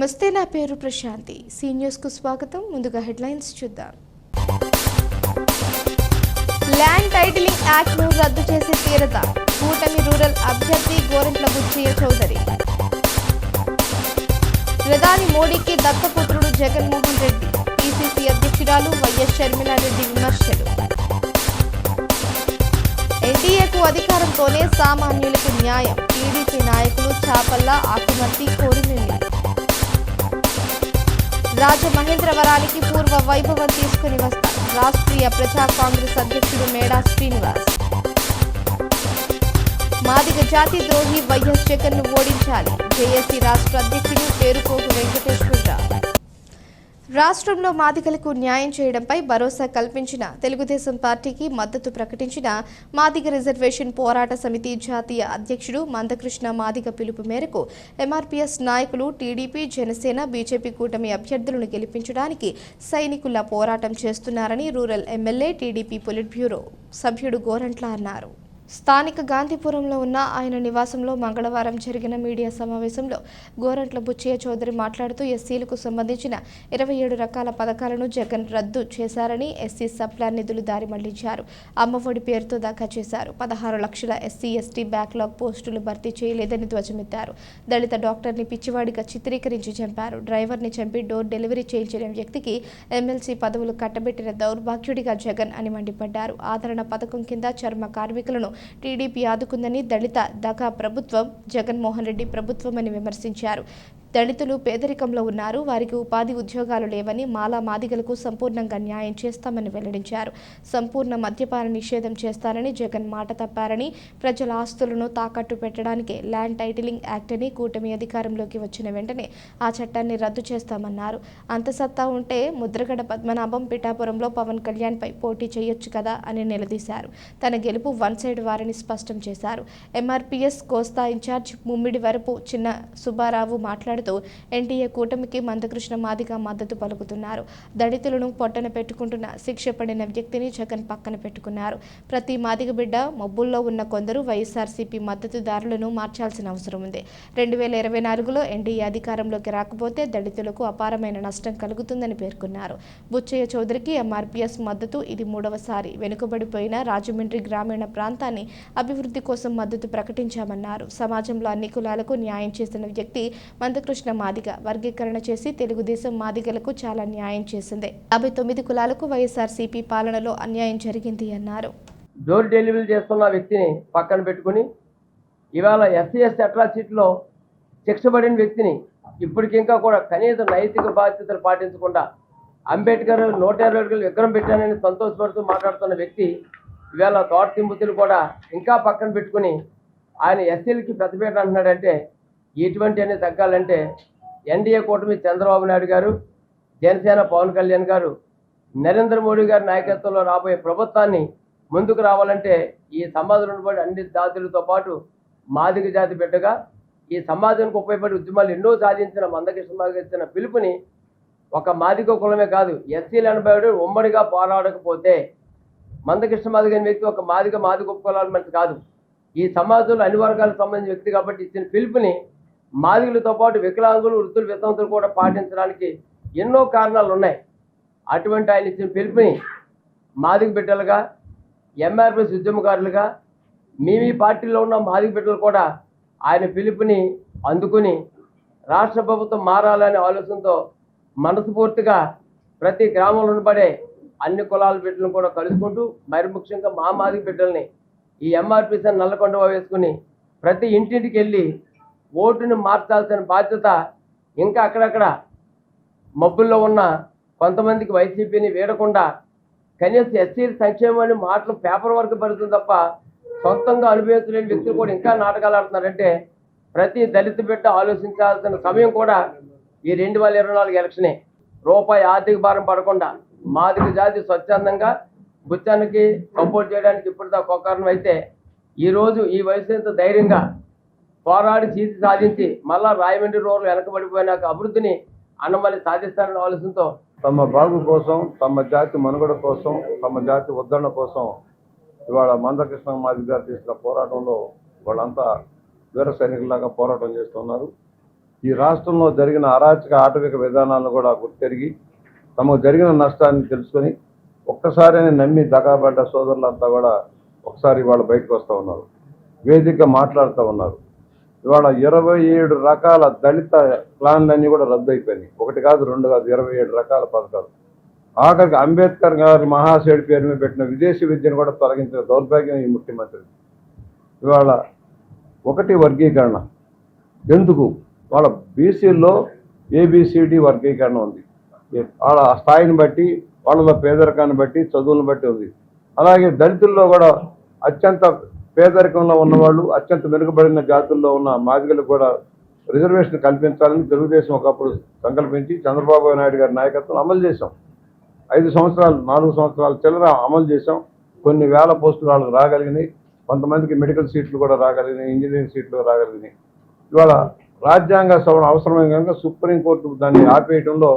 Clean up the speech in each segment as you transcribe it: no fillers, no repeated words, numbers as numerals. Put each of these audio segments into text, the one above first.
నమస్తే, నా పేరు ప్రశాంతి. సీ న్యూస్ కు స్వాగతం. ముందుగా హెడ్లైన్స్ చూద్దాం. ల్యాండ్ టైటిలింగ్ యాక్ట్ ను రద్దు చేసి తీరత కూటమి రూరల్ అభ్యర్థి గోరంట్ల బుచ్చయ్య చౌదరి. ప్రధాని మోడీకి దత్తపుత్రుడు జగన్మోహన్ రెడ్డి. పిసిసి అధ్యక్షురాలు వైఎస్ షర్మిలారెడ్డి విమర్శలు. ఎన్డీఏకు అధికారంతోనే సామాన్యులకు న్యాయం. టీడీపీ నాయకులు చాపల్ల ఆకుమర్తి కోరిమిల్లి. రాజమహేంద్రవరానికి పూర్వ వైభవం తీసుకుని వస్తారు రాష్ట్రీయ ప్రజా కాంగ్రెస్ అధ్యక్షుడు మేడా శ్రీనివాస్. మాదిగ జాతి ద్రోహి వైఎస్ జగన్ను ఓడించాలి. జేఏసీ రాష్ట్ర అధ్యక్షుడు పేరుకోకు వెంకటేశ్వరరావు. రాష్ట్రంలో మాదిగలకు న్యాయం చేయడంపై భరోసా కల్పించిన తెలుగుదేశం పార్టీకి మద్దతు ప్రకటించిన మాదిగ రిజర్వేషన్ పోరాట సమితి జాతీయ అధ్యక్షుడు మందకృష్ణ మాదిగ పిలుపు మేరకు ఎంఆర్పీఎస్ నాయకులు టీడీపీ, జనసేన, బీజేపీ కూటమి అభ్యర్థులను గెలిపించడానికి సైనికుల పోరాటం చేస్తున్నారని rural MLA, TDP polit bureau సభ్యుడు గోరంట్ల అన్నారు. స్థానిక గాంధీపురంలో ఉన్న ఆయన నివాసంలో మంగళవారం జరిగిన మీడియా సమావేశంలో గోరంట్ల బుచ్చయ్య చౌదరి మాట్లాడుతూ ఎస్సీలకు సంబంధించిన 27 రకాల పథకాలను జగన్ రద్దు చేశారని, ఎస్సీ సప్లాన్ నిధులు దారి మళ్లించారు. అమ్మఒడి పేరుతో దాఖా చేశారు. 16 లక్షల ఎస్సీ, ఎస్టీ బ్యాక్లాగ్ పోస్టులు భర్తీ చేయలేదని ధ్వజమెత్తారు. దళిత డాక్టర్ని పిచ్చివాడిగా చిత్రీకరించి చంపారు. డ్రైవర్ని చంపి డోర్ డెలివరీ చేయించిన వ్యక్తికి ఎమ్మెల్సీ పదవులు కట్టబెట్టిన దౌర్భాగ్యుడిగా జగన్ అని మండిపడ్డారు. ఆదరణ పథకం కింద చర్మ కార్మికులను టీడీపీ ఆదుకుందని, దళిత దగా ప్రభుత్వం జగన్మోహన్ రెడ్డి ప్రభుత్వమని విమర్శించారు. దళితులు పేదరికంలో ఉన్నారు, వారికి ఉపాధి ఉద్యోగాలు లేవని, మాలా మాదిగలకు సంపూర్ణంగా న్యాయం చేస్తామని వెల్లడించారు. సంపూర్ణ మద్యపాన నిషేధం చేస్తారని జగన్ మాట తప్పారని, ప్రజల ఆస్తులను తాకట్టు పెట్టడానికే ల్యాండ్ టైటిలింగ్ యాక్ట్ అని కూటమి అధికారంలోకి వచ్చిన వెంటనే ఆ చట్టాన్ని రద్దు చేస్తామన్నారు. అంత సత్తా ఉంటే ముద్రగడ పద్మనాభం పిఠాపురంలో పవన్ కళ్యాణ్ పై పోటీ చేయొచ్చు కదా అని నిలదీశారు. తన గెలుపు వన్ సైడ్ వారని స్పష్టం చేశారు. ఎంఆర్పీఎస్ కోస్తా ఇన్ఛార్జ్ ముమ్మిడి వరపు చిన్న సుబ్బారావు మాట్లాడుతూ ఎన్డీఏ కూటమికి మందకృష్ణ మాదిగ మద్దతు పలుకుతున్నారు. దళితులను పొట్టన పెట్టుకుంటున్న శిక్ష పడిన వ్యక్తిని జగన్ పక్కన పెట్టుకున్నారు. ప్రతి మాదిగ బిడ్డ మబ్బుల్లో ఉన్న కొందరు వైఎస్ఆర్సీపీ మద్దతుదారులను మార్చాల్సిన అవసరం ఉంది. 2024లో ఎన్డీఏ అధికారంలోకి రాకపోతే దళితులకు అపారమైన నష్టం కలుగుతుందని పేర్కొన్నారు. బుచ్చయ్య చౌదరికి ఎంఆర్పీఎస్ మద్దతు ఇది 3వసారి. వెనుకబడిపోయిన రాజమండ్రి గ్రామీణ ప్రాంతాన్ని అభివృద్ధి కోసం మద్దతు ప్రకటించామన్నారు. సమాజంలో అన్ని కులాలకు న్యాయం చేసిన వ్యక్తి మందకృష్ణ మాదిగ. వర్గీకరణ చేసి తెలుగుదేశం మాదిగలకు చాలా న్యాయం చేసింది. 59 కులాలకు వైఎస్ఆర్సీపీ పాలనలో అన్యాయం జరిగింది అన్నారు. డోర్ డెలివరీ చేస్తున్న వ్యక్తిని పక్కన పెట్టుకుని ఇవాళ ఎస్సీ ఎస్టీ అట్రాసిటీలో శిక్ష పడిన వ్యక్తిని ఇప్పటికింకా కూడా కనీస నైతిక బాధ్యతలు పాటించకుండా అంబేద్కర్ 120 అడుగులు విగ్రహం పెట్టానని సంతోషపడుతూ మాట్లాడుతున్న వ్యక్తి ఇవాళ తోట తింబుతులు కూడా ఇంకా పక్కన పెట్టుకుని ఆయన ఎస్సీలకి పెద్దపీట అంటున్నాడంటే ఇటువంటి అన్ని తగ్గాలంటే ఎన్డీఏ కూటమి చంద్రబాబు నాయుడు గారు, జనసేన పవన్ కళ్యాణ్ గారు, నరేంద్ర మోడీ గారి నాయకత్వంలో రాబోయే ప్రభుత్వాన్ని ముందుకు రావాలంటే ఈ సమాజంలో ఉన్నటువంటి అన్ని జాతులతో పాటు మాదిగ జాతి బిడ్డగా ఈ సమాజానికి ఉపయోగపడే ఉద్యమాలు ఎన్నో సాధించిన మందకృష్ణ మాదిగ ఇచ్చిన పిలుపుని ఒక మాదిగ కులమే కాదు ఎస్సీలు అనబడి ఉమ్మడిగా పోరాడకపోతే మందకృష్ణ మాదిగ అనే వ్యక్తి ఒక మాదిగ కులాల మనిషి కాదు. ఈ సమాజంలో అన్ని వర్గాలకు సంబంధించిన వ్యక్తి కాబట్టి ఇచ్చిన పిలుపుని మాదిగలతో పాటు వికలాంగులు, వృద్ధులు, వితంతులు కూడా పాటించడానికి ఎన్నో కారణాలు ఉన్నాయి. అటువంటి ఆయన ఇచ్చిన పిలుపుని మాదిగ బిడ్డలుగా, ఎంఆర్పీఎస్ ఉద్యమకారులుగా మీ పార్టీలో ఉన్న మాదిగ బిడ్డలు కూడా ఆయన పిలుపుని అందుకుని రాష్ట్ర ప్రభుత్వం మారాలనే ఆలోచనతో మనస్ఫూర్తిగా ప్రతి గ్రామంలో ఉండబడే అన్ని కులాల బిడ్డలను కూడా కలుసుకుంటూ మరి ముఖ్యంగా మా మాదిగ బిడ్డల్ని ఈ ఎంఆర్పీఎస్ నల్లకొండ వేసుకుని ప్రతి ఇంటింటికి వెళ్ళి ఓటుని మార్చాల్సిన బాధ్యత ఇంకా అక్కడక్కడ మబ్బుల్లో ఉన్న కొంతమందికి వైసీపీని వీడకుండా కనీసం ఎస్సీ సంక్షేమాన్ని మాటలు పేపర్ వర్క్ పడుతుంది తప్ప సొంతంగా అనుభవించలేని వ్యక్తులు కూడా ఇంకా నాటకాలు ఆడుతున్నారంటే ప్రతి దళిత బిడ్డ ఆలోచించాల్సిన సమయం కూడా ఈ 2024 ఎలక్షనే. రూపాయి ఆర్థిక భారం పడకుండా మాదిగ జాతి స్వచ్ఛందంగా బుచ్చానికి సపోర్ట్ చేయడానికి ఇప్పటిదాకా ఒక కారణం అయితే ఈరోజు ఈ వయసు ధైర్యంగా పోరాడి చీతి సాధించి మళ్ళా రాయమండ్రి రోడ్లు వెనకబడిపోయినాక అభివృద్ధిని అన్నమల్లి సాధిస్తారనే ఆలోచనతో తమ బాగు కోసం, తమ జాతి మనుగడ కోసం, తమ జాతి ఉద్ధరణ కోసం ఇవాళ మందకృష్ణ మాదిగ గారు చేసిన పోరాటంలో వాళ్ళంతా వీర సైనికులాగా పోరాటం చేస్తున్నారు. ఈ రాష్ట్రంలో జరిగిన అరాచక ఆటవిక విధానాలను కూడా గుర్తెరిగి తమకు జరిగిన నష్టాన్ని తెలుసుకొని ఒక్కసారి నమ్మి దగాబడ్డ సోదరులంతా కూడా ఒకసారి ఇవాళ బయటకు వస్తూ ఉన్నారు, వేదికగా మాట్లాడుతూ ఉన్నారు. ఇవాళ 27 రకాల దళిత ప్లాన్లన్నీ కూడా రద్దు అయిపోయినాయి. ఒకటి కాదు, రెండు కాదు, 27 రకాల పథకాలు. ఆఖరికి అంబేద్కర్ గారి మహాశయుడి పేరు మీద పెట్టిన విదేశీ విద్యను కూడా తొలగించిన దౌర్భాగ్యం ఈ ముఖ్యమంత్రి. ఇవాళ ఒకటి వర్గీకరణ. ఎందుకు? వాళ్ళ బీసీల్లో ఏబిసిడి వర్గీకరణ ఉంది. వాళ్ళ స్థాయిని బట్టి, వాళ్ళ పేదరికాన్ని బట్టి, చదువులను బట్టి ఉంది. అలాగే దళితుల్లో కూడా అత్యంత పేదరికంలో ఉన్నవాళ్ళు, అత్యంత వెనుకబడిన జాతుల్లో ఉన్న మాదిగలకు కూడా రిజర్వేషన్ కల్పించాలని తెలుగుదేశం ఒకప్పుడు సంకల్పించి చంద్రబాబు నాయుడు గారి నాయకత్వం అమలు చేశాం. 4 సంవత్సరాల చిల్లర అమలు చేశాం. కొన్ని వేల పోస్టులు వాళ్ళకి రాగలిగినాయి. కొంతమందికి మెడికల్ సీట్లు కూడా రాగలిగినాయి, ఇంజనీరింగ్ సీట్లు రాగలిగినాయి. ఇవాళ రాజ్యాంగ సవరణ అవసరమైన కనుక సుప్రీంకోర్టు దాన్ని ఆపేయడంలో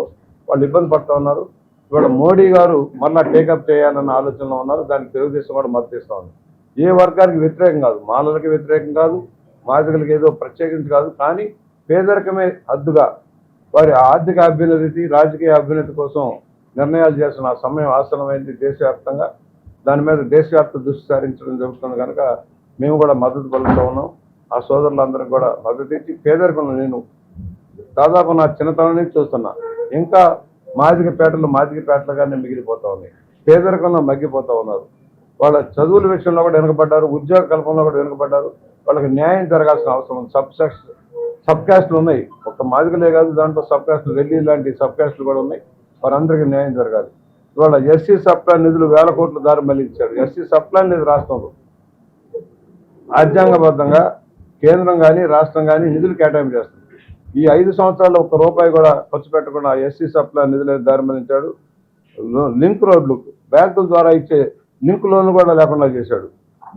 వాళ్ళు ఇబ్బంది పడుతూ ఉన్నారు. ఇవాళ మోడీ గారు మళ్ళా టేకప్ చేయాలన్న ఆలోచనలో ఉన్నారు. దానికి తెలుగుదేశం కూడా మద్దతు ఇస్తూ ఉంది. ఏ వర్గానికి వ్యతిరేకం కాదు, మాలలకి వ్యతిరేకం కాదు, మాదిగలకి ఏదో ప్రత్యేకించి కాదు. కానీ పేదరికమే హద్దుగా వారి ఆర్థిక అభ్యున్నతి, రాజకీయ అభ్యున్నతి కోసం నిర్ణయాలు చేసిన సమయం ఆసన్నమైంది దేశవ్యాప్తంగా. దాని మీద దేశవ్యాప్త దృష్టి సారించడం జరుగుతుంది కనుక మేము కూడా మద్దతు పలుకుతూ ఉన్నాం. ఆ సోదరులందరికీ కూడా మద్దతు ఇచ్చి పేదరికంలో నేను దాదాపు నా చిన్నతనం నుంచి చూస్తున్నా, ఇంకా మాదిగ పేటలుగానే మిగిలిపోతూ ఉన్నాయి. పేదరికంలో మగ్గిపోతూ ఉన్నారు. వాళ్ళ చదువుల విషయంలో కూడా వెనుకబడ్డారు, ఉద్యోగ కల్పనలో కూడా వెనుకబడ్డారు. వాళ్ళకి న్యాయం జరగాల్సిన అవసరం ఉంది. సబ్ క్యాస్టులు ఉన్నాయి, ఒక మాదిగలే కాదు, దాంట్లో సబ్ క్యాస్టులు, ఢిల్లీ లాంటి సబ్ క్యాస్టులు కూడా ఉన్నాయి. వారందరికీ న్యాయం జరగాలి. ఇవాళ ఎస్సీ సప్లాన్ నిధులు 1000 కోట్ల దారి మళ్లించారు. ఎస్సీ సప్లాన్ నిధులు రాష్ట్రంలో రాజ్యాంగబద్ధంగా కేంద్రం కానీ రాష్ట్రం కానీ నిధులు కేటాయింపు చేస్తుంది. ఈ 5 సంవత్సరాల్లో ₹1 కూడా ఖర్చు పెట్టకుండా ఎస్సీ సప్లాన్ నిధులను దారి మళ్లించాడు. లింక్ రోడ్లు, బ్యాంకుల ద్వారా ఇచ్చే లింక్ లోన్లు కూడా లేకుండా చేశాడు.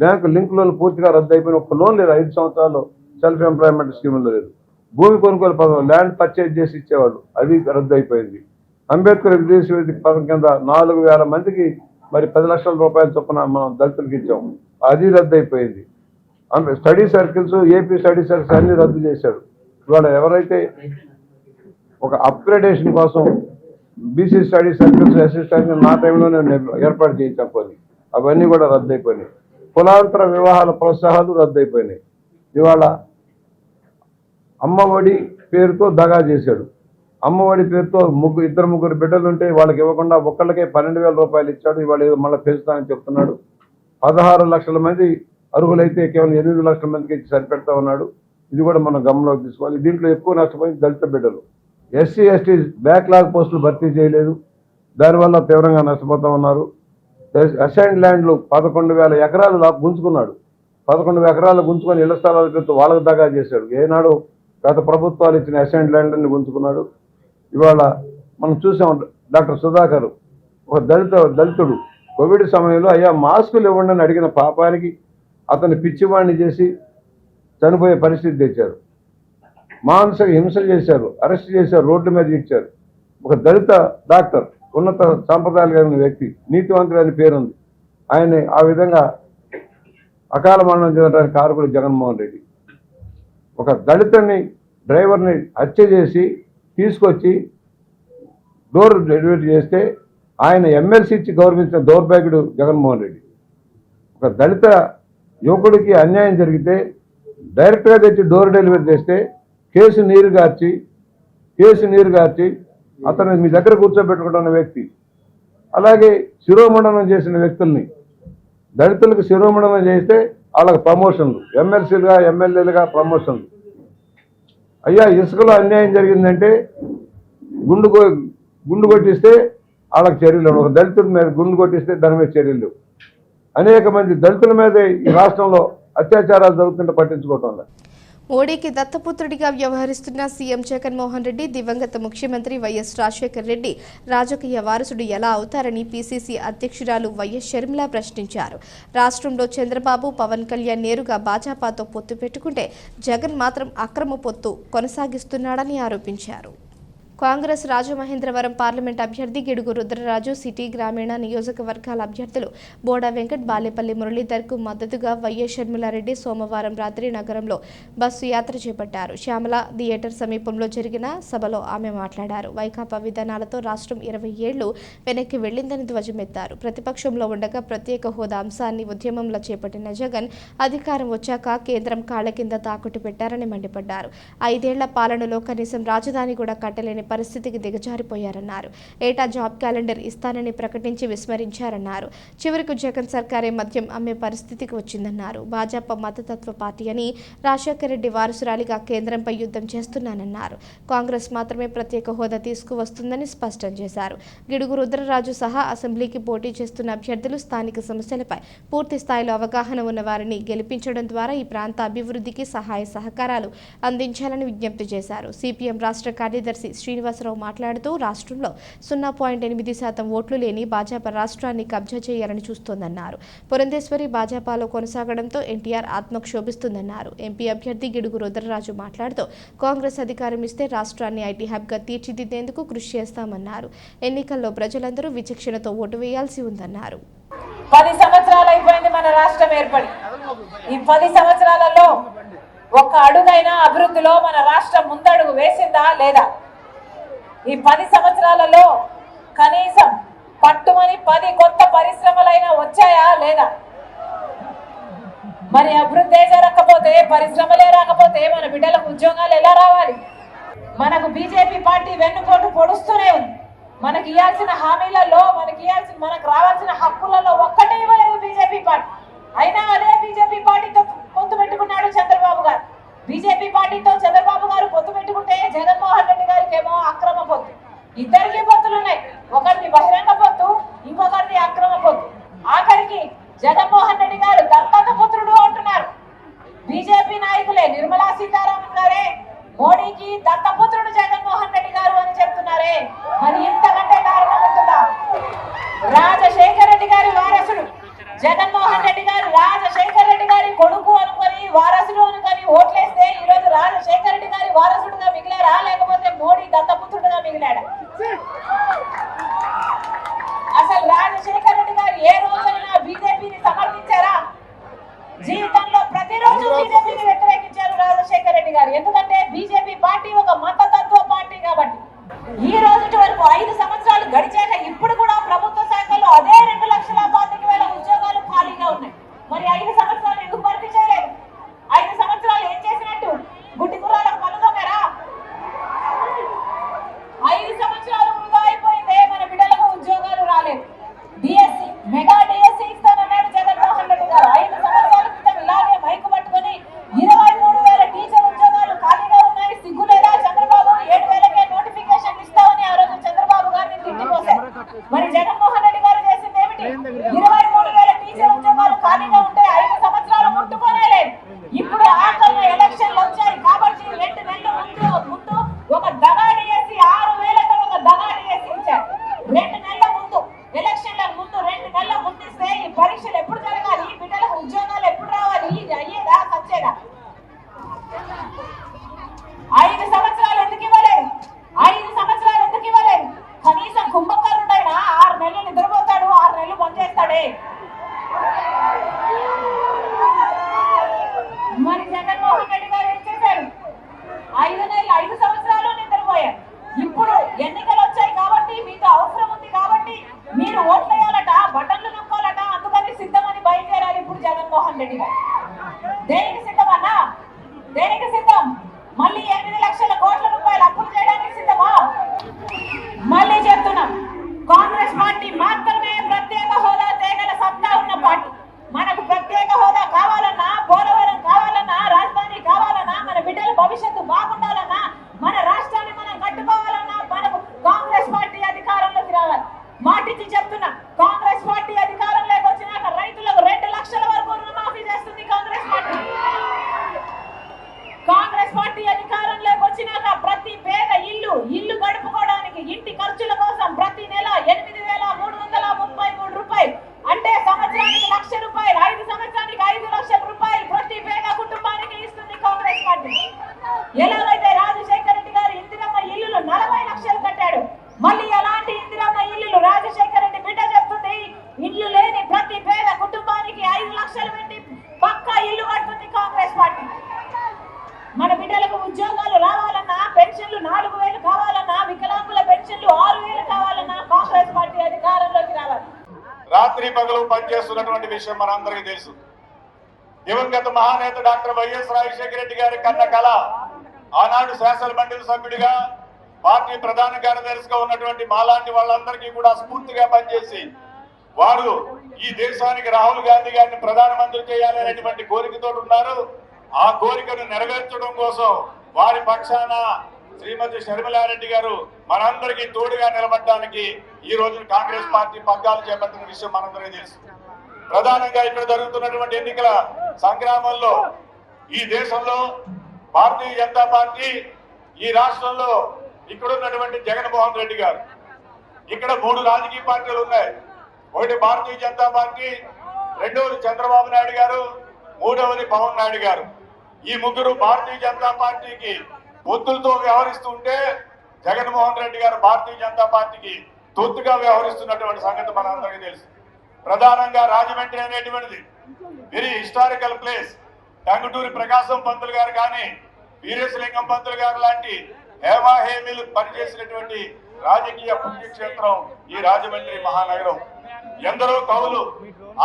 బ్యాంకు లింక్ లోన్లు పూర్తిగా రద్దు అయిపోయిన ఒక్క లోన్ లేదు 5 సంవత్సరాల్లో. సెల్ఫ్ ఎంప్లాయ్మెంట్ స్కీముల్లో లేదు. భూమి కొనుగోలు పథకం, ల్యాండ్ పర్చేజ్ చేసి ఇచ్చేవాళ్ళు, అది రద్దు అయిపోయింది. అంబేద్కర్ విదేశీ విద్య పథకం కింద 4000 మందికి మరి 10 లక్షల రూపాయల చొప్పున మనం దళితులకు ఇచ్చాము, అది రద్దు అయిపోయింది. Study circles, AP study circles అన్ని రద్దు చేశాడు. ఇవాళ ఎవరైతే ఒక అప్గ్రేడేషన్ కోసం BC study circles, SC study నా టైంలోనే ఏర్పాటు చేయించకపోయి అవన్నీ కూడా రద్దు అయిపోయినాయి. కులాంతర వివాహాల ప్రోత్సాహాలు రద్దు అయిపోయినాయి. ఇవాళ అమ్మఒడి పేరుతో దగా చేశాడు. అమ్మఒడి పేరుతో ఇద్దరు ముగ్గురు బిడ్డలు ఉంటే వాళ్ళకి ఇవ్వకుండా ఒక్కళ్ళకే 12,000 రూపాయలు ఇచ్చాడు. ఇవాళ మళ్ళీ పెంచుతానని చెప్తున్నాడు. 16 లక్షల మంది అర్హులైతే కేవలం 8 లక్షల మందికి ఇచ్చి సరిపెడతా ఉన్నాడు. ఇది కూడా మనం గమనంలోకి తీసుకోవాలి. దీంట్లో ఎక్కువ నష్టపోయింది దళిత బిడ్డలు. ఎస్సీ ఎస్టీ బ్యాక్లాగ్ పోస్టులు భర్తీ చేయలేదు, దానివల్ల తీవ్రంగా నష్టపోతూ ఉన్నారు. అసైన్డ్ ల్యాండ్లు 11,000 ఎకరాలు గుంజుకున్నాడు. 11 ఎకరాలు గుంజుకొని ఇళ్ల స్థలాల పేరుతో వాళ్ళకు దగా చేశాడు. ఏనాడు గత ప్రభుత్వాలు ఇచ్చిన అసైన్డ్ ల్యాండ్ని గుంజుకున్నాడు. ఇవాళ మనం చూసాం, డాక్టర్ సుధాకర్ ఒక దళితుడు కోవిడ్ సమయంలో అయ్యా మాస్కులు ఇవ్వండి అని అడిగిన పాపానికి అతన్ని పిచ్చివాడిని చేసి చనిపోయే పరిస్థితి తెచ్చారు. మానసిక హింసలు చేశారు, అరెస్ట్ చేశారు, రోడ్డు మీద ఇచ్చారు. ఒక దళిత డాక్టర్, ఉన్నత సాంప్రదాయాలు కలిగిన వ్యక్తి, నీతివంతుడని పేరుంది, ఆయన ఆ విధంగా అకాల మరణం చెందడానికి కారకుడు జగన్మోహన్ రెడ్డి. ఒక దళితుని డ్రైవర్ని హత్య చేసి తీసుకొచ్చి డోర్ డెలివరీ చేస్తే ఆయన ఎమ్మెల్సీ ఇచ్చి గౌరవించిన దౌర్భాగ్యుడు జగన్మోహన్ రెడ్డి. ఒక దళిత యువకుడికి అన్యాయం జరిగితే డైరెక్ట్గా తెచ్చి డోర్ డెలివరీ చేస్తే కేసు నీరు గార్చి అతను మీ దగ్గర కూర్చోబెట్టుకుంటున్న వ్యక్తి. అలాగే శిరోమండనం చేసిన వ్యక్తుల్ని, దళితులకు శిరోమండనం చేస్తే వాళ్ళకి ప్రమోషన్లు, ఎమ్మెల్సీలుగా ఎమ్మెల్యేలుగా ప్రమోషన్లు. అయ్యా ఇసుకలో అన్యాయం జరిగిందంటే గుండు కొట్టిస్తే వాళ్ళకి చర్యలు, ఒక దళితుడి మీద గుండు కొట్టిస్తే దాని మీద చర్యలు. అనేక మంది దళితుల మీదే ఈ రాష్ట్రంలో అత్యాచారాలు జరుగుతుంటే పట్టించుకోవటం లేదు. మోడీకి దత్తపుత్రుడిగా వ్యవహరిస్తున్న సీఎం జగన్మోహన్ రెడ్డి దివంగత ముఖ్యమంత్రి వైఎస్ రాజశేఖర్ రెడ్డి రాజకీయ వారసుడు ఎలా అవుతారని పీసీసీ అధ్యక్షురాలు వైఎస్ షర్మిల ప్రశ్నించారు. రాష్ట్రంలో చంద్రబాబు, పవన్ కళ్యాణ్ నేరుగా భాజపాతో పొత్తు పెట్టుకుంటే జగన్ మాత్రం అక్రమ పొత్తు కొనసాగిస్తున్నాడని ఆరోపించారు. కాంగ్రెస్ రాజమహేంద్రవరం పార్లమెంట్ అభ్యర్థి గిడుగు రుద్రరాజు సిటీ గ్రామీణ నియోజకవర్గాల అభ్యర్థులు బోడా వెంకట్ బాలేపల్లి మురళీధర్కు మద్దతుగా వైఎస్ షర్మిలారెడ్డి సోమవారం రాత్రి నగరంలో బస్సు యాత్ర చేపట్టారు. శ్యామల థియేటర్ సమీపంలో జరిగిన సభలో ఆమె మాట్లాడారు. వైకాపా విధానాలతో రాష్ట్రం 20 ఏళ్లు వెనక్కి వెళ్లిందని ధ్వజమెత్తారు. ప్రతిపక్షంలో ఉండగా ప్రత్యేక హోదా అంశాన్ని ఉద్యమంలో చేపట్టిన జగన్ అధికారం వచ్చాక కేంద్రం కాళ్ల కింద తాకట్టు పెట్టారని మండిపడ్డారు. 5 ఏళ్ల పాలనలో కనీసం రాజధాని కూడా కట్టలేని పరిస్థితికి దిగజారిపోయారన్నారు. ఏటా జాబ్ క్యాలెండర్ ఇస్తానని ప్రకటించి విస్మరించారన్నారు. చివరకు జగన్ సర్కారే మద్యం అమ్మే పరిస్థితికి వచ్చిందన్నారు. భాజపా మతతత్వ పార్టీ అని, రాజశేఖర రెడ్డి వారసురాలిగా కేంద్రంపై యుద్ధం చేస్తున్నానన్నారు. కాంగ్రెస్ మాత్రమే ప్రత్యేక హోదా తీసుకువస్తుందని స్పష్టం చేశారు. గిడుగు రుద్రరాజు సహా అసెంబ్లీకి పోటీ చేస్తున్న అభ్యర్థులు స్థానిక సమస్యలపై పూర్తి స్థాయిలో అవగాహన ఉన్న వారిని గెలిపించడం ద్వారా ఈ ప్రాంత అభివృద్ధికి సహాయ సహకారాలు అందించాలని విజ్ఞప్తి చేశారు. సిపిఎం రాష్ట్ర కార్యదర్శి శ్రీనివాసరావు మాట్లాడుతూ రాష్ట్రంలో 0.8% ఓట్లు లేని భాజపా రాష్ట్రాన్ని కబ్జా చేయాలని చూస్తోందన్నారు. పురంధేశ్వరి భాజపాలో కొనసాగడంతో ఎన్టీఆర్ ఆత్మక్షోభిస్తుందన్నారు. ఎంపీ అభ్యర్థి గిడుగు రుద్రరాజు మాట్లాడుతూ కాంగ్రెస్ అధికారం ఇస్తే రాష్ట్రాన్ని ఐటీ హబ్గా తీర్చిదిద్దేందుకు కృషి చేస్తామన్నారు. ఎన్నికల్లో ప్రజలందరూ విచక్షణతో ఓటు వేయాల్సి ఉందన్నారు. 10 సంవత్సరాలు అయిపోయింది మన రాష్ట్రం ఏర్పడి. ఈ 10 సంవత్సరాలలో ఒక్క అడుగైనా అభివృద్ధిలో మన రాష్ట్రం ముందడుగు వేసిందా లేదా? ఈ 10 సంవత్సరాలలో కనీసం పట్టుమని 10 కొత్త పరిశ్రమలైనా వచ్చాయా లేదా? మరి అభివృద్ధి జరగకపోతే, పరిశ్రమలే రాకపోతే మన బిడ్డలకు ఉద్యోగాలు ఎలా రావాలి? మనకు బీజేపీ పార్టీ వెన్నుపోటు పొడుస్తూనే ఉంది. మనకి ఇవ్వాల్సిన హామీలలో, మనకు రావాల్సిన హక్కులలో ఒక్కటే ఇవ్వలేదు బీజేపీ పార్టీ. అయినా అదే బీజేపీ పార్టీతో పొత్తు పెట్టుకున్నాడు చంద్రబాబు గారు. బీజేపీ పార్టీతో చంద్రబాబు గారు పొత్తు పెట్టుకుంటే జగన్మోహన్ రెడ్డి గారికి ఏమో అక్రమ పొత్తు. ఇద్దరికి పొత్తులు ఉన్నాయి. ఒకరిది బహిరంగ పొత్తు, ఇంకొకరిది అక్రమ పొత్తు. ఆఖరికి జగన్మోహన్ రెడ్డి గారు దత్తత పుత్రుడు అంటున్నారు. బీజేపీ నాయకులే నిర్మలా సీతారామన్ గారే మోడీకి దత్తపుత్రుడు జగన్మోహన్ రెడ్డి గారు అని చెప్తున్నారే. మరి ఇంతకంటే దారుణం ఉంటుందా? రాజశేఖర రెడ్డి గారి వారసుడు జగన్మోహన్ రెడ్డి గారు రాజశేఖర రెడ్డి గారి కొడుకు అనుకొని, వారసుడు అనుకొని ఓట్లేస్తే ఈ రోజు రాజశేఖర రెడ్డి గారి వారసుడుగా మిగిలారా, లేకపోతే మోడీ దత్తపుత్రుడుగా మిగిలాడా? అసలు రాజశేఖర రెడ్డి గారు ఏ రోజైనా బీజేపీని సమర్థించారా? జీవితంలో ప్రతిరోజు బీజేపీని వ్యతిరేకించారు రాజశేఖర రెడ్డి గారు. ఎందుకంటే బీజేపీ పార్టీ ఒక మతతత్వ పార్టీ కాబట్టి. ఈ రోజు వరకు 5 సంవత్సరాలు గడిచాక ఇప్పుడు కూడా ప్రభుత్వ శాఖలో అదే 2,25,000 ఉద్యోగాలు ఖాళీగా ఉన్నాయి. మరి 5 సంవత్సరాలు ఎందుకు భర్తీ చేయలేదు? 5 సంవత్సరాలు ఏం చేసినట్టు? గుడ్డి గుర్రాలకు పనుదోమరా? 5 సంవత్సరాలు వృధా అయిపోయిందే, మన బిడ్డలకు ఉద్యోగాలు రాలేదు. డిఎస్సి, మెగా డిఎస్సి ఇస్తానన్నాడు జగన్మోహన్ రెడ్డి గారు. 5 సంవత్సరాల క్రితం ఇలాగే మైకు పట్టుకుని 23,000 టీచర్ ఉద్యోగాలు ఖాళీగా ఉన్నాయి, సిగ్గు లేదా చంద్రబాబు? 7,000కే నోటిఫికేషన్ ఇస్తామని ఆ రోజు చంద్రబాబు గారిని తిట్టిపోశారు. మరి జగన్మోహన్ రెడ్డి గారు చేసింది ఏమిటి? 23,000 టీచర్ ఉద్యోగాలు ఖాళీగా ఉంటే 5 సంవత్సరాలు ముట్టుకోనే లేదు. ఇప్పుడు ఆఖరిలో ఎలక్షన్లు వచ్చాయి కాబట్టి 2 నెలల ముందు ఒక దగా డిఎస్సి 6,000తో ఒక దగా డిఎస్సి ఇచ్చారు. 2 నెలల ముందు, ఎలక్షన్ల ముందు 2 నెలల ముందు ఇస్తే ఈ పరీక్షలు ఎప్పుడు జరగాలి? ఈ బిడ్డలకు ఉద్యోగాలు ఎప్పుడు రావాలి? ఇది అయ్యేదా సచ్చేదా? 5 సంవత్సరాలు ఎందుకు ఇవ్వలేదు? 5 సంవత్సరాలు ఎందుకు ఇవ్వలేదు? కనీసం కుంభకరుడైనా 6 నెలలు నిద్రపోతాడు, 6 నెలలు పనిచేస్తాడే. మరి జగన్మోహన్ రెడ్డి గారు ఏం చేశారు? 5 సంవత్సరాలు నిద్రపోయారు. ఇప్పుడు ఎన్నికలు వచ్చాయి కాబట్టి, మీకు అవసరం ఉంది కాబట్టి మీరు ఓట్లేయాలట, బటన్లు నొక్కాలట, అందుకని సిద్ధమని బయలుదేరాలి ఇప్పుడు జగన్మోహన్ రెడ్డి గారు. దేనికి సిద్ధమన్నా? దేనికి సిద్ధం? మళ్ళీ 8 లక్షల కోట్ల రూపాయలు అప్పులు చేయడానికి సిద్ధమా? మళ్ళీ చెప్తున్నాం, కాంగ్రెస్ పార్టీ మాత్రమే ప్రత్యేక హోదా తేగల సత్తా ఉన్న పార్టీ. మనకు ప్రత్యేక హోదా కావాలన్నా, పోలవరం కావాలన్నా, రాజధాని కావాలన్నా, మన బిడ్డల భవిష్యత్తు బాగుండాలన్నా, మన రాష్ట్రాన్ని మనం కట్టుకోవాలన్నా మనకు కాంగ్రెస్ పార్టీ అధికారంలోకి రావాలి. మాటిచ్చి చెప్తున్నా, కాంగ్రెస్ పార్టీ అధికారంలోకి వచ్చినాక రైతులకు 2 లక్షల వరకు రుణమాఫీ చేస్తుంది కాంగ్రెస్ పార్టీ. కాంగ్రెస్ పార్టీ అధికారంలోకి వచ్చినాక ప్రతి పేద ఇల్లు గడుపుకోవడానికి, ఇంటి ఖర్చుల కోసం ప్రతి నెల 8,333 రూపాయలు, అంటే సంవత్సరానికి 1,00,000 రూపాయలు, 5 సంవత్సరానికి 5 లక్షల రూపాయలు ప్రతి పేద కుటుంబానికి ఇస్తుంది కాంగ్రెస్ పార్టీ. ఎలాగైతే రాజశేఖర రెడ్డి గారు ఇందిరమ్మ ఇల్లులు 40 లక్షల పనిచేస్తున్నటువంటి విషయం మనందరికీ తెలుసు. దివంగత మహానేత డాక్టర్ వైఎస్ రాజశేఖర రెడ్డి గారి కన్న కళ ఆనాడు శాసన మండలి సభ్యుడిగా పార్టీ ప్రధాన కార్యదర్శిగా ఉన్నటువంటి మాలాంటి వాళ్ళందరికీ కూడా స్ఫూర్తిగా పనిచేసి వారు ఈ దేశానికి రాహుల్ గాంధీ గారిని ప్రధానమంత్రి చేయాలనేటువంటి కోరికతో ఉన్నారు. ఆ కోరికను నెరవేర్చడం కోసం వారి పక్షాన శ్రీమతి షర్మిలారెడ్డి గారు మనందరికీ తోడుగా నిలబడడానికి ఈ రోజు కాంగ్రెస్ పార్టీ పగ్గాలు చేపట్టిన విషయం మనందరికీ తెలుసు. ప్రధానంగా ఇక్కడ జరుగుతున్నటువంటి ఎన్నికల సంగ్రామంలో ఈ దేశంలో భారతీయ జనతా పార్టీ, ఈ రాష్ట్రంలో ఇక్కడున్నటువంటి జగన్మోహన్ రెడ్డి గారు, ఇక్కడ 3 రాజకీయ పార్టీలు ఉన్నాయి. ఒకటి భారతీయ జనతా పార్టీ, రెండవది చంద్రబాబు నాయుడు గారు, మూడవది పవన్ నాయుడు గారు. ఈ ముగ్గురు భారతీయ జనతా పార్టీకి పొత్తులతో వ్యవహరిస్తూ ఉంటే జగన్మోహన్ రెడ్డి గారు భారతీయ జనతా పార్టీకి తొత్తుగా వ్యవహరిస్తున్నటువంటి సంగతి మనందరికీ తెలుసు. ప్రధానంగా రాజమండ్రి అనేటువంటిది very historical place. Tanguturi Prakasam Pantulu గారు కానీ, వీరేశలింగం పంతులు గారు లాంటి హేమాహేమీలు పనిచేసినటువంటి రాజకీయ పుణ్యక్షేత్రం ఈ రాజమండ్రి మహానగరం. ఎందరో కవులు,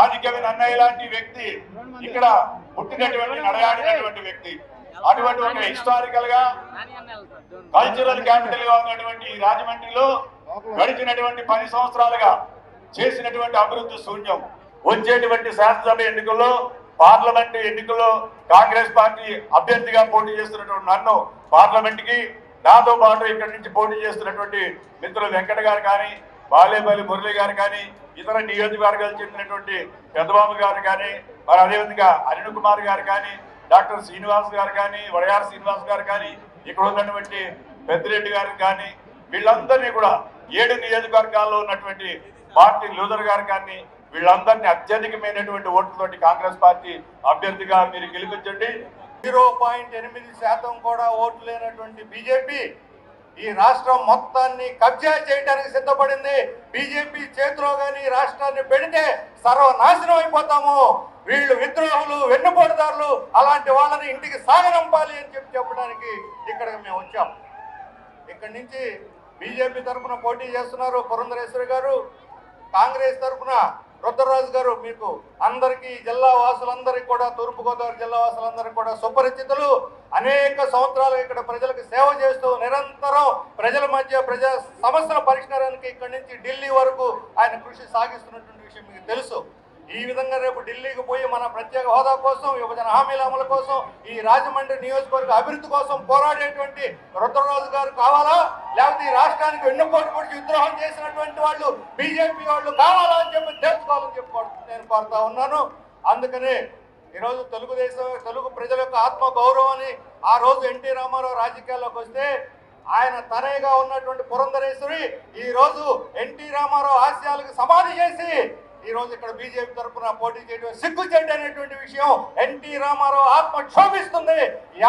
ఆదికవి నన్నయ్య లాంటి వ్యక్తి ఇక్కడ పుట్టినటువంటి నడయాడినటువంటి వ్యక్తి. అటువంటి ఒక హిస్టారికల్ గా కల్చరల్ క్యాపిటల్ గా ఉన్నటువంటి ఈ రాజమండ్రిలో గడిచినటువంటి 10 సంవత్సరాలుగా చేసినటువంటి అభివృద్ధి శూన్యం. వచ్చేటువంటి శాసనసభ ఎన్నికల్లో, పార్లమెంటు ఎన్నికల్లో కాంగ్రెస్ పార్టీ అభ్యర్థిగా పోటీ చేస్తున్నటువంటి నన్ను పార్లమెంట్ కి, నాతో పాటు ఇక్కడి నుంచి పోటీ చేస్తున్నటువంటి మిత్రులు వెంకట గారు కానీ, బాలేపల్లి మురళి గారు కానీ, ఇతర నియోజకవర్గాలు చెందినటువంటి పెద్దబాబు గారు కానీ, మరి అదేవిధంగా అరుణ్ కుమార్ గారు కానీ, డాక్టర్ శ్రీనివాస్ గారు కానీ, వడయార్ శ్రీనివాస్ గారు కానీ, ఇక్కడ ఉన్నటువంటి పెద్దిరెడ్డి గారు కానీ, వీళ్ళందరినీ కూడా 7 నియోజకవర్గాల్లో ఉన్నటువంటి పార్టీ లీడర్ గారు కానీ వీళ్ళందరినీ అత్యధికమైనటువంటి ఓట్లతోటి కాంగ్రెస్ పార్టీ అభ్యర్థిగా మీరు గెలిపించండి. 0.8% కూడా ఓట్లు లేనటువంటి బీజేపీ ఈ రాష్ట్రం మొత్తాన్ని కబ్జా చేయడానికి సిద్ధపడింది. బీజేపీ చేతిలో కానీ రాష్ట్రాన్ని పెడితే సర్వనాశనం అయిపోతాము. వీళ్ళు విద్రోహులు, వెన్నుపోటుదారులు, అలాంటి వాళ్ళని ఇంటికి సాగనంపాలి అని చెప్పడానికి ఇక్కడికి మేము వచ్చాం. ఇక్కడి నుంచి బీజేపీ తరఫున పోటీ చేస్తున్నారు పురంధరేశ్వరి గారు, కాంగ్రెస్ తరఫున రుద్రరాజు గారు. మీకు అందరికీ, జిల్లా వాసులందరికీ కూడా, తూర్పుగోదావరి జిల్లా వాసులందరికీ కూడా సుపరిచితులు. అనేక సంవత్సరాలు ఇక్కడ ప్రజలకు సేవ చేస్తూ నిరంతరం ప్రజల మధ్య ప్రజా సమస్యల పరిష్కారానికి ఇక్కడి నుంచి ఢిల్లీ వరకు ఆయన కృషి సాగిస్తున్నటువంటి విషయం మీకు తెలుసు. ఈ విధంగా రేపు ఢిల్లీకి పోయి మన ప్రత్యేక హోదా కోసం, విభజన హామీల అమలు కోసం, ఈ రాజమండ్రి నియోజకవర్గ అభివృద్ధి కోసం పోరాడేటువంటి రుద్రరాజు గారు కావాలా, లేకపోతే ఈ రాష్ట్రానికి వెన్నుపోటు పొడిచి విద్రోహం చేసినటువంటి వాళ్ళు బీజేపీ వాళ్ళు కావాలా అని చెప్పి తెలుసుకోవాలని చెప్పి నేను కోరుతా ఉన్నాను. అందుకనే ఈరోజు తెలుగు ప్రజల యొక్క ఆత్మ గౌరవాన్ని, ఆ రోజు ఎన్టీ రామారావు రాజకీయాల్లోకి వస్తే ఆయన తనయ్యగా ఉన్నటువంటి పురంధరేశ్వరి ఈ రోజు ఎన్టీ రామారావు ఆశయాలకు సమాధి చేసి ఈ రోజు ఇక్కడ బీజేపీ తరఫున పోటీ చేయడం సిగ్గుచేటు అనేటువంటి విషయం. ఎన్టీ రామారావు ఆత్మ క్షోభిస్తుంది.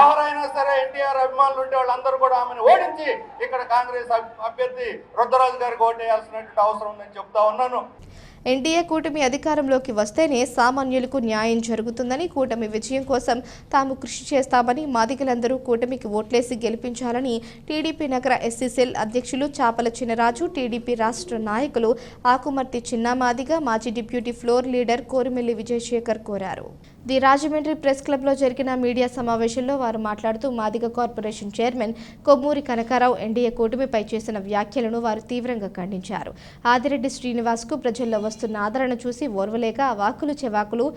ఎవరైనా సరే ఎన్టీఆర్ అభిమానులు ఉంటే వాళ్ళందరూ కూడా ఆమెను ఓడించి ఇక్కడ కాంగ్రెస్ అభ్యర్థి రుద్రరాజు గారికి ఓటేయాల్సినటువంటి అవసరం ఉందని చెప్తా ఉన్నాను. ఎన్డీఏ కూటమి అధికారంలోకి వస్తేనే సామాన్యులకు న్యాయం జరుగుతుందని, కూటమి విజయం కోసం తాము కృషి చేస్తామని, మాదిగలందరూ కూటమికి ఓట్లేసి గెలిపించాలని టీడీపీ నగర ఎస్సీ సెల్ అధ్యక్షులు చాపల చినరాజు, టీడీపీ రాష్ట్ర నాయకులు ఆకుమర్తి చిన్నమాదిగ, మాజీ deputy floor leader Korimilli Vijayasekhar కోరారు. ది రాజమండ్రి ప్రెస్ క్లబ్లో జరిగిన మీడియా సమావేశంలో వారు మాట్లాడుతూ Madiga corporation chairman Kommuri Kanakarao NDA కూటమిపై చేసిన వ్యాఖ్యలను వారు తీవ్రంగా ఖండించారు. ఆదిరెడ్డి శ్రీనివాస్కు ప్రజల్లో వస్తున్న ఆదరణ చూసి ఓర్వలేక అవాకులు చెవాకులు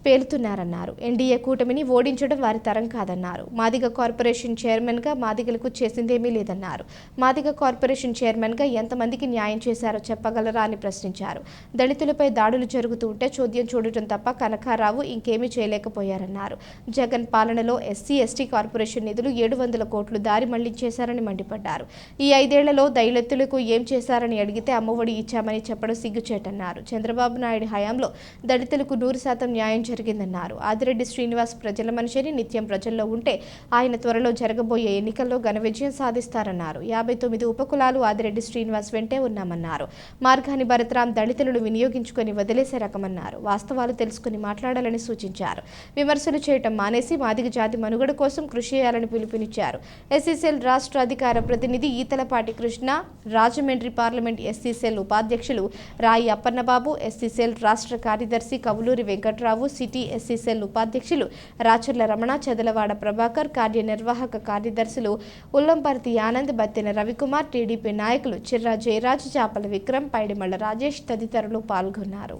పేలుతున్నారన్నారు. ఎన్డీఏ కూటమిని ఓడించడం వారి తరం కాదన్నారు. మాదిగ కార్పొరేషన్ చైర్మన్గా మాదిగలకు చేసిందేమీ లేదన్నారు. మాదిగ కార్పొరేషన్ చైర్మన్గా ఎంతమందికి న్యాయం చేశారో చెప్పగలరా అని ప్రశ్నించారు. దళితులపై దాడులు జరుగుతూ ఉంటే చోద్యం చూడటం తప్ప కనకారావు ఇంకేమీ చేయలేకపోయారన్నారు. జగన్ పాలనలో ఎస్సీ ఎస్టీ కార్పొరేషన్ నిధులు 700 కోట్లు దారి మళ్లించేశారని మండిపడ్డారు. ఈ 5 ఏళ్లలో దళితులకు ఏం చేశారని అడిగితే అమ్మఒడి ఇచ్చామని చెప్పడం సిగ్గుచేటన్నారు. చంద్రబాబు నాయుడు హయాంలో దళితులకు 100% న్యాయం జరిగిందన్నారు. ఆదిరెడ్డి శ్రీనివాస్ ప్రజల మనిషిని, నిత్యం ప్రజల్లో ఉంటే ఆయన త్వరలో జరగబోయే ఎన్నికల్లో ఘన విజయం సాధిస్తారన్నారు. 59 ఉపకులాలు ఆదిరెడ్డి శ్రీనివాస్ వెంటే ఉన్నామన్నారు. మార్గాన్ని భరత్రాం దళితులను వినియోగించుకొని వదిలేసే రకమన్నారు. వాస్తవాలు తెలుసుకుని మాట్లాడాలని సూచించారు. విమర్శలు చేయటం మానేసి మాదిగ జాతి మనుగడ కోసం కృషి చేయాలని పిలుపునిచ్చారు. ఎస్సీసెల్ రాష్ట్ర అధికార ప్రతినిధి ఈతలపాటి కృష్ణ, రాజమండ్రి పార్లమెంట్ ఎస్సీసెల్ ఉపాధ్యక్షులు రాయి అప్పన్నబాబు, ఎస్సీసెల్ రాష్ట్ర కార్యదర్శి కవులూరి వెంకట్రావు, సిటీ ఎస్సీసెల్ ఉపాధ్యక్షులు రాచర్ల రమణ, చెదలవాడ ప్రభాకర్, కార్యనిర్వాహక కార్యదర్శులు ఉల్లంపర్తి ఆనంద్, బత్తెన రవికుమార్, టీడీపీ నాయకులు చిర్రా జయరాజ్, చాపల విక్రమ్, పైడిమళ్ల రాజేష్ తదితరులు పాల్గొన్నారు.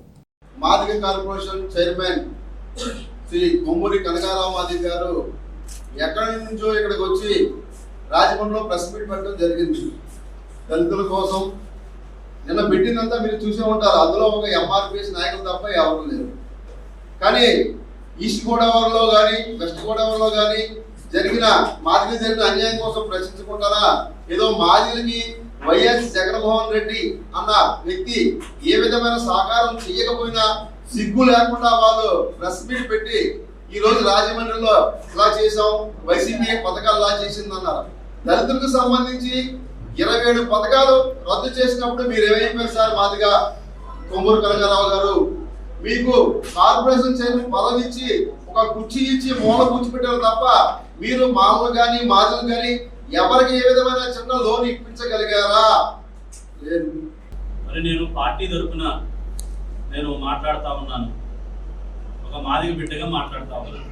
మాదిగ కార్పొరేషన్ చైర్మన్ శ్రీ కొమ్మూరి కనకారావు మాదిగ గారు ఎక్కడి నుంచో ఇక్కడికి వచ్చి రాజమండ్రిలో ప్రెస్ మీట్ పెట్టడం జరిగింది. దళితుల కోసం నిన్న పెట్టిందంతా మీరు చూసే ఉంటారు. అందులో ఒక ఎంఆర్పిఎస్ నాయకులు తప్ప ఎవరు లేరు. కానీ ఈస్ట్ గోదావరిలో కానీ వెస్ట్ గోదావరిలో కానీ మాదిగ జరిగిన అన్యాయం కోసం ప్రశ్నించుకుంటారా? ఏదో మాదిగలకి వైఎస్ జగన్మోహన్ రెడ్డి అన్న వ్యక్తి ఏ విధమైన సహకారం చేయకపోయినా సిగ్గు లేకుండా వాళ్ళు ప్రెస్ మీట్ పెట్టి ఈ రోజు రాజమండ్రిలో ఇలా చేసాం, వైసీపీ పథకాలు ఇలా చేసిందన్నారు. దళితులకు సంబంధించి 27 పథకాలు రద్దు చేసినప్పుడు మీరు ఏమైపోయారు సార్? మాదిగా కొమ్మూరు కనకారావు గారు మీకు కార్పొరేషన్ చైర్మన్ పదవి ఇచ్చి ఒక కుర్చీ ఇచ్చి మూల కూర్చిపెట్టారు తప్ప మీరు మామూలు కానీ మాదిలు కానీ ఎవరికి ఏ విధమైన చిన్న లోన్ ఇప్పించగలిగారా? లేదు. మరి నేను పార్టీ తరఫున నేను మాట్లాడుతూ ఉన్నాను, ఒక మాదిగ బిడ్డగా మాట్లాడుతూ ఉన్నాను.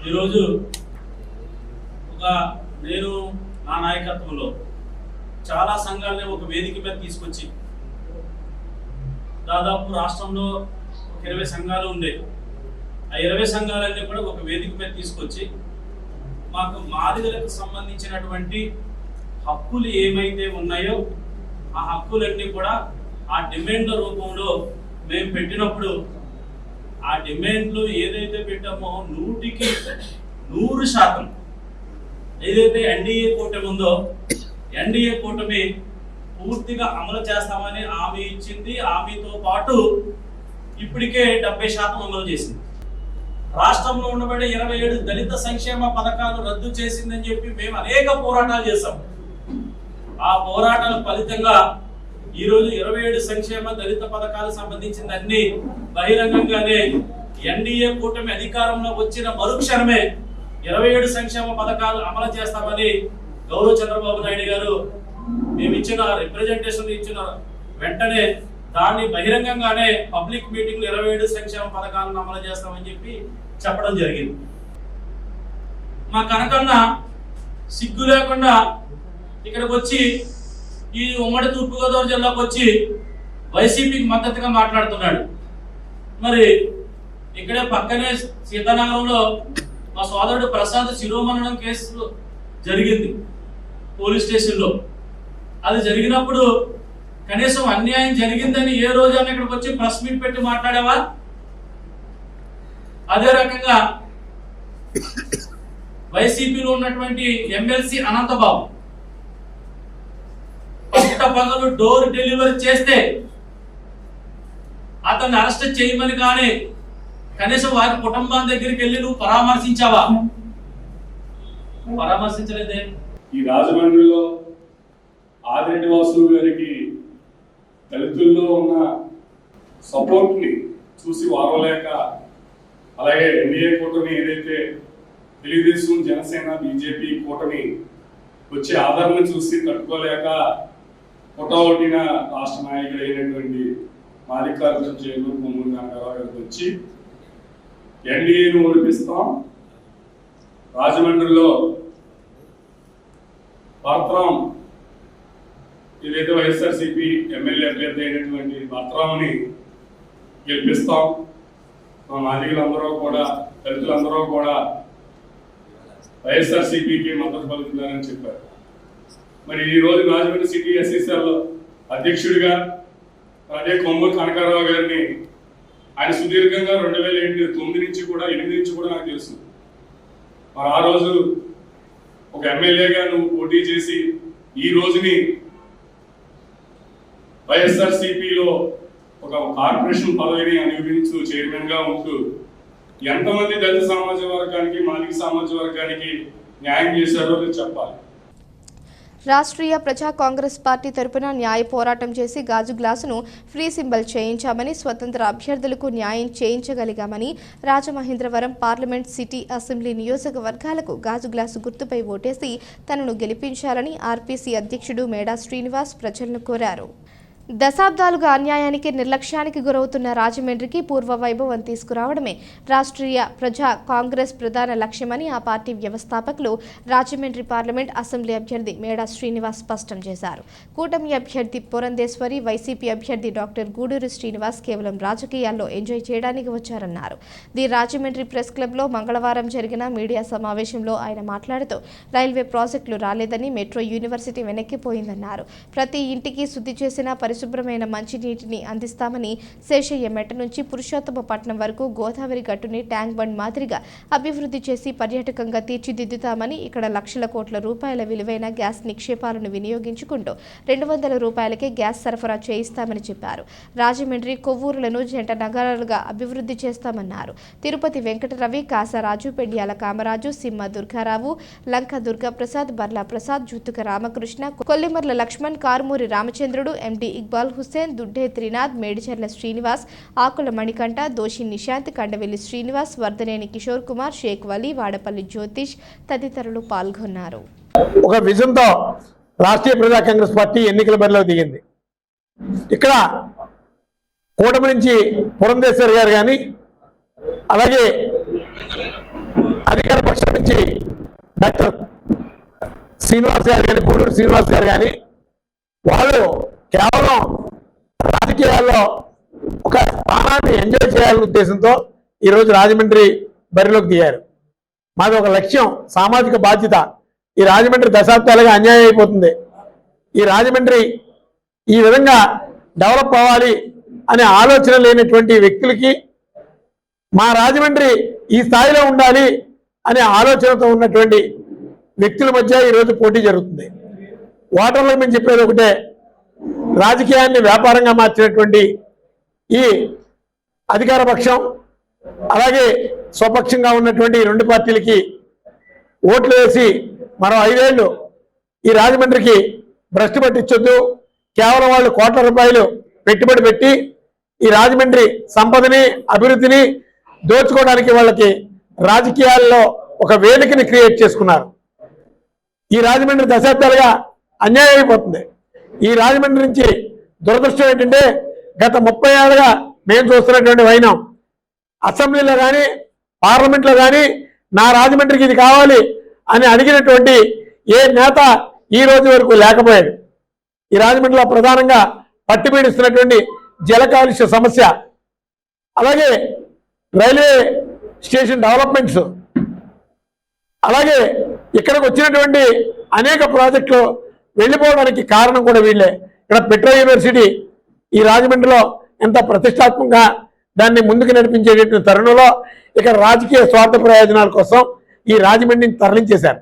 ఈరోజు నేను నా నాయకత్వంలో చాలా సంఘాలని ఒక వేదిక మీద తీసుకొచ్చి దాదాపు రాష్ట్రంలో ఒక 20 సంఘాలు ఉండేవి. ఆ 20 సంఘాలన్నీ కూడా ఒక వేదిక మీద తీసుకొచ్చి మాకు మాదిగలకు సంబంధించినటువంటి హక్కులు ఏమైతే ఉన్నాయో ఆ హక్కులన్నీ కూడా ఆ డిమాండ్ల రూపంలో మేము పెట్టినప్పుడు ఆ డిమాండ్లు ఏదైతే పెట్టామో 100కి 100% ఏదైతే ఎన్డీఏ కూటమి ఉందో ఎన్డీఏ కూటమి పూర్తిగా అమలు చేస్తామని హామీ ఇచ్చింది. హామీతో పాటు ఇప్పటికే 70% అమలు చేసింది. రాష్ట్రంలో ఉండబడే 27 దళిత సంక్షేమ పథకాలు రద్దు చేసిందని చెప్పి మేము అనేక పోరాటాలు చేశాం. ఆ పోరాటాల ఫలితంగా ఈరోజు 27 సంక్షేమ దళిత పథకాలకు సంబంధించిన అన్ని బహిరంగంగానే ఎన్డీఏ కూటమి అధికారంలో వచ్చిన మరుక్షణమే 27 సంక్షేమ పథకాలు అమలు చేస్తామని గౌరవ చంద్రబాబు నాయుడు గారు మేము ఇచ్చిన రిప్రజెంటేషన్ ఇచ్చిన వెంటనే దాన్ని బహిరంగంగానే పబ్లిక్ మీటింగ్ 27 సంక్షేమ పథకాలను అమలు చేస్తామని చెప్పి చెప్పడం జరిగింది. మా కనకన్న సిగ్గు లేకుండా ఇక్కడికి వచ్చి ఈ ఉమ్మడి తూర్పుగోదావరి జిల్లాకు వచ్చి వైసీపీకి మద్దతుగా మాట్లాడుతున్నాడు. మరి ఇక్కడే పక్కనే సీతానగరంలో మా సోదరుడు ప్రసాద్ శిరోమరణం కేసు జరిగింది పోలీస్ స్టేషన్లో. అది జరిగినప్పుడు కనీసం అన్యాయం జరిగిందని ఏ రోజైనా ఇక్కడికి వచ్చి ప్రెస్ మీట్ పెట్టి మాట్లాడేవా? అదే రకంగా వైసీపీలో ఉన్నటువంటి ఎమ్మెల్సీ అనంతబాబు పగలు డోర్ డెలివరీ చేస్తే అతన్ని అరెస్ట్ చేయమని కానీ కనీసం వారి కుటుంబం దగ్గరికి వెళ్ళి నువ్వు పరామర్శించావా? పరామర్శించలేదే. ఈ రాజమండ్రిలో ఆదిరెడ్డి వాసు గారికి దళితుల్లో ఉన్న సపోర్ట్ ని చూసి వారలేక, అలాగే ఎన్డీఏ కూటమి ఏదైతే తెలుగుదేశం జనసేన బీజేపీ కూటమి వచ్చే ఆదరణ చూసి తట్టుకోలేక పొట్టొట్టిన రాష్ట్ర నాయకుడు అయినటువంటి మాదిగ కార్పొరేషన్ చైర్మన్ కొమ్మూరి కనకారావు గారికి వచ్చి ఎన్డీఏను ఓడిపిస్తాం, రాజమండ్రిలో భరత్రాం ఏదైతే వైఎస్ఆర్సీపీ ఎమ్మెల్యే అభ్యర్థి అయినటువంటి భరత్రాంని గెలిపిస్తాం, మా మాదిగలందరూ కూడా దళితులందరూ కూడా వైఎస్ఆర్సీపీకి మద్దతు పలుకుతున్నారని చెప్పారు. మరి ఈ రోజు రాజమండ్రి సిటీ ఎస్సీసీఎల్ అధ్యక్షుడిగా అదే కొమ్మూరి కనకారావు గారిని ఆయన సుదీర్ఘంగా 2009 నుంచి కూడా 8 నుంచి కూడా నాకు తెలుసు. మరి ఆ రోజు ఒక ఎమ్మెల్యేగా నువ్వు పోటీ చేసి ఈ రోజుని వైఎస్ఆర్సీపీలో ఒక కార్పొరేషన్ పదవిని అనుభవించు చైర్మన్గా ఉంటూ ఎంతమంది దళిత సామాజిక వర్గానికి మాదిగ సామాజిక వర్గానికి న్యాయం చేశారో చెప్పాలి. రాష్ట్రీయ ప్రజా కాంగ్రెస్ పార్టీ తరపున న్యాయ పోరాటం చేసి గాజు గ్లాసును ఫ్రీ సింబల్ చేయించామని, స్వతంత్ర అభ్యర్థులకు న్యాయం చేయించగలిగామని, రాజమహేంద్రవరం పార్లమెంట్ సిటీ అసెంబ్లీ నియోజకవర్గాలకు గాజు గ్లాసు గుర్తుపై ఓటేసి తనను గెలిపించాలని ఆర్పీసీ అధ్యక్షుడు మేడా శ్రీనివాస్ ప్రజలను కోరారు. దశాబ్దాలుగా అన్యాయానికి నిర్లక్ష్యానికి గురవుతున్న రాజమండ్రికి పూర్వ వైభవం తీసుకురావడమే రాష్ట్రీయ ప్రజా కాంగ్రెస్ ప్రధాన లక్ష్యమని ఆ పార్టీ వ్యవస్థాపకులు రాజమండ్రి పార్లమెంట్ అసెంబ్లీ అభ్యర్థి మేడా శ్రీనివాస్ స్పష్టం చేశారు. కూటమి అభ్యర్థి పురంధేశ్వరి, వైసీపీ అభ్యర్థి డాక్టర్ గూడూరు శ్రీనివాస్ కేవలం రాజకీయాల్లో ఎంజాయ్ చేయడానికి వచ్చారన్నారు. ది రాజమండ్రి ప్రెస్ క్లబ్లో మంగళవారం జరిగిన మీడియా సమావేశంలో ఆయన మాట్లాడుతూ రైల్వే ప్రాజెక్టులు రాలేదని, మెట్రో యూనివర్సిటీ వెనక్కిపోయిందన్నారు. ప్రతి ఇంటికి శుద్ధి చేసిన పరిశుభ్రమైన మంచినీటిని అందిస్తామని, శేషయ్య మెట్ట నుంచి పురుషోత్తమపట్నం వరకు గోదావరి గట్టుని ట్యాంక్ బండ్ మాదిరిగా అభివృద్ధి చేసి పర్యాటకంగా తీర్చిదిద్దుతామని, ఇక్కడ లక్షల కోట్ల రూపాయల విలువైన గ్యాస్ నిక్షేపాలను వినియోగించుకుంటూ 200 రూపాయలకే గ్యాస్ సరఫరా చేయిస్తామని చెప్పారు. రాజమండ్రి, కొవ్వూరులను జంట నగరాలుగా అభివృద్ధి చేస్తామన్నారు. తిరుపతి వెంకటరవి, కాసరాజు, పెండ్యాల కామరాజు, సింహ దుర్గారావు, లంక దుర్గాప్రసాద్, బర్లా ప్రసాద్, జుత్తుక రామకృష్ణ, కొల్లిమర్ల లక్ష్మణ్, కారుమూరి రామచంద్రుడు, ఎండి ఇక్బాల్ హుస్సేన్, దుడ్డే త్రినాథ్, మేడిచర్ల శ్రీనివాస్, ఆకుల మణికంఠ, దోషి నిశాంత్, కండవెల్లి శ్రీనివాస్, వర్ధనేని కిషోర్ కుమార్, షేక్ వలీ, వాడపల్లి జ్యోతిష్ తదితరులు పాల్గొన్నారు. ఒక విజన్తో రాష్ట్రీయ ప్రజా కాంగ్రెస్ పార్టీ ఎన్నికల బరిలో దిగింది. ఇక్కడ కూటమి నుంచి పురంధేశ్వరి గారు కానీ, అలాగే అధికార పక్షం నుంచి డాక్టర్ శ్రీనివాస్ గారు కానీ, గూడూరు శ్రీనివాస్ గారు కానీ, వాళ్ళు కేవలం రాజకీయాల్లో ఒక స్థానాన్ని ఎంజాయ్ చేయాలనే ఉద్దేశంతో ఈరోజు రాజమండ్రి బరిలోకి దిగారు. మాది ఒక లక్ష్యం, సామాజిక బాధ్యత. ఈ రాజమండ్రి దశాబ్దాలుగా అన్యాయం అయిపోతుంది. ఈ రాజమండ్రి ఈ విధంగా డెవలప్ అవ్వాలి అనే ఆలోచన లేనటువంటి వ్యక్తులకి, మా రాజమండ్రి ఈ స్థాయిలో ఉండాలి అనే ఆలోచనతో ఉన్నటువంటి వ్యక్తుల మధ్య ఈరోజు పోటీ జరుగుతుంది. ఓటర్లకు మేము చెప్పేది ఒకటే, రాజకీయాన్ని వ్యాపారంగా మార్చినటువంటి ఈ అధికార పక్షం, అలాగే స్వపక్షంగా ఉన్నటువంటి రెండు పార్టీలకి ఓట్లు వేసి మరో 5 ఏళ్ళు ఈ రాజమండ్రికి భ్రష్టు పట్టించొద్దు. కేవలం వాళ్ళు కోట్ల రూపాయలు పెట్టుబడి పెట్టి ఈ రాజమండ్రి సంపదని, అభివృద్ధిని దోచుకోవడానికి వాళ్ళకి రాజకీయాల్లో ఒక వేదికని క్రియేట్ చేసుకున్నారు. ఈ రాజమండ్రి దశాబ్దాలుగా అన్యాయం అయిపోతుంది. ఈ రాజమండ్రి నుంచి దురదృష్టం ఏంటంటే, గత 30 ఏళ్ళుగా మేము చూస్తున్నటువంటి వైనం అసెంబ్లీలో కానీ, పార్లమెంట్లో కానీ నా రాజమండ్రికి ఇది కావాలి అని అడిగినటువంటి ఏ నేత ఈ రోజు వరకు లేకపోయాడు. ఈ రాజమండ్రిలో ప్రధానంగా పట్టిపీడిస్తున్నటువంటి జల కాలుష్య సమస్య, అలాగే రైల్వే స్టేషన్ డెవలప్మెంట్స్, అలాగే ఇక్కడికి వచ్చినటువంటి అనేక ప్రాజెక్టులు వెళ్ళిపోవడానికి కారణం కూడా వీళ్ళే. ఇక్కడ మెట్రో యూనివర్సిటీ ఈ రాజమండ్రిలో ఎంత ప్రతిష్టాత్మకంగా దాన్ని ముందుకు నడిపించేటటువంటి తరుణంలో ఇక్కడ రాజకీయ స్వార్థ ప్రయోజనాల కోసం ఈ రాజమండ్రిని తరలించేశారు.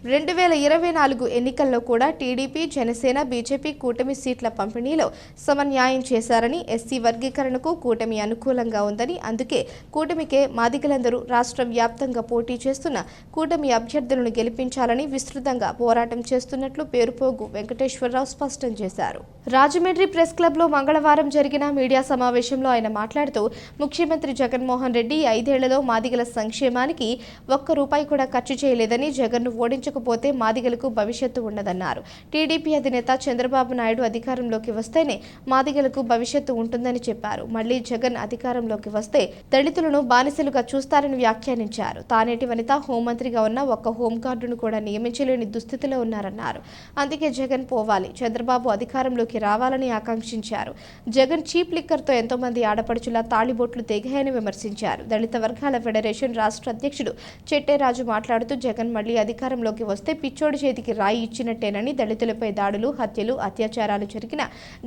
2024 ఎన్నికల్లో కూడా టీడీపీ, జనసేన, బీజేపీ కూటమి సీట్ల పంపిణీలో సమన్యాయం చేశారని, ఎస్సీ వర్గీకరణకు కూటమి అనుకూలంగా ఉందని, అందుకే కూటమికే మాదిగలందరూ రాష్ట్ర వ్యాప్తంగా పోటీ చేస్తున్న కూటమి అభ్యర్థులను గెలిపించాలని విస్తృతంగా పోరాటం చేస్తున్నట్లు పేరుపోగు వెంకటేశ్వరరావు స్పష్టం చేశారు. రాజమండ్రి ప్రెస్ క్లబ్లో మంగళవారం జరిగిన మీడియా సమావేశంలో ఆయన మాట్లాడుతూ, ముఖ్యమంత్రి జగన్మోహన్ రెడ్డి 5 ఏళ్లలో మాదిగల సంక్షేమానికి ₹1 కూడా ఖర్చు చేయలేదని, జగన్ను ఓడించకపోతే మాదిగలకు భవిష్యత్తు ఉండదన్నారు. టీడీపీ అధినేత చంద్రబాబు నాయుడు అధికారంలోకి వస్తేనే మాదిగలకు భవిష్యత్తు ఉంటుందని చెప్పారు. మళ్లీ జగన్ అధికారంలోకి వస్తే దళితులను బానిసలుగా చూస్తారని వ్యాఖ్యానించారు. తానేటి వనిత హోంమంత్రిగా ఉన్న ఒక్క హోంగార్డును కూడా నియమించలేని దుస్థితిలో ఉన్నారన్నారు. అందుకే జగన్ పోవాలి, చంద్రబాబు అధికారంలోకి రావాలని ఆకాంక్షించారు. జగన్ చీప్ లిక్కర్తో ఎంతో మంది ఆడపడుచుల తాళిబొట్లు తెగాయని విమర్శించారు. దళిత వర్గాల ఫెడరేషన్ రాష్ట్ర అధ్యక్షుడు చెట్టేరాజు మాట్లాడుతూ, జగన్ మళ్లీ అధికారంలోకి వస్తే పిచ్చోడి చేతికి రాయి ఇచ్చినట్టేనని, దళితులపై దాడులు, హత్యలు, అత్యాచారాలు జరిగిన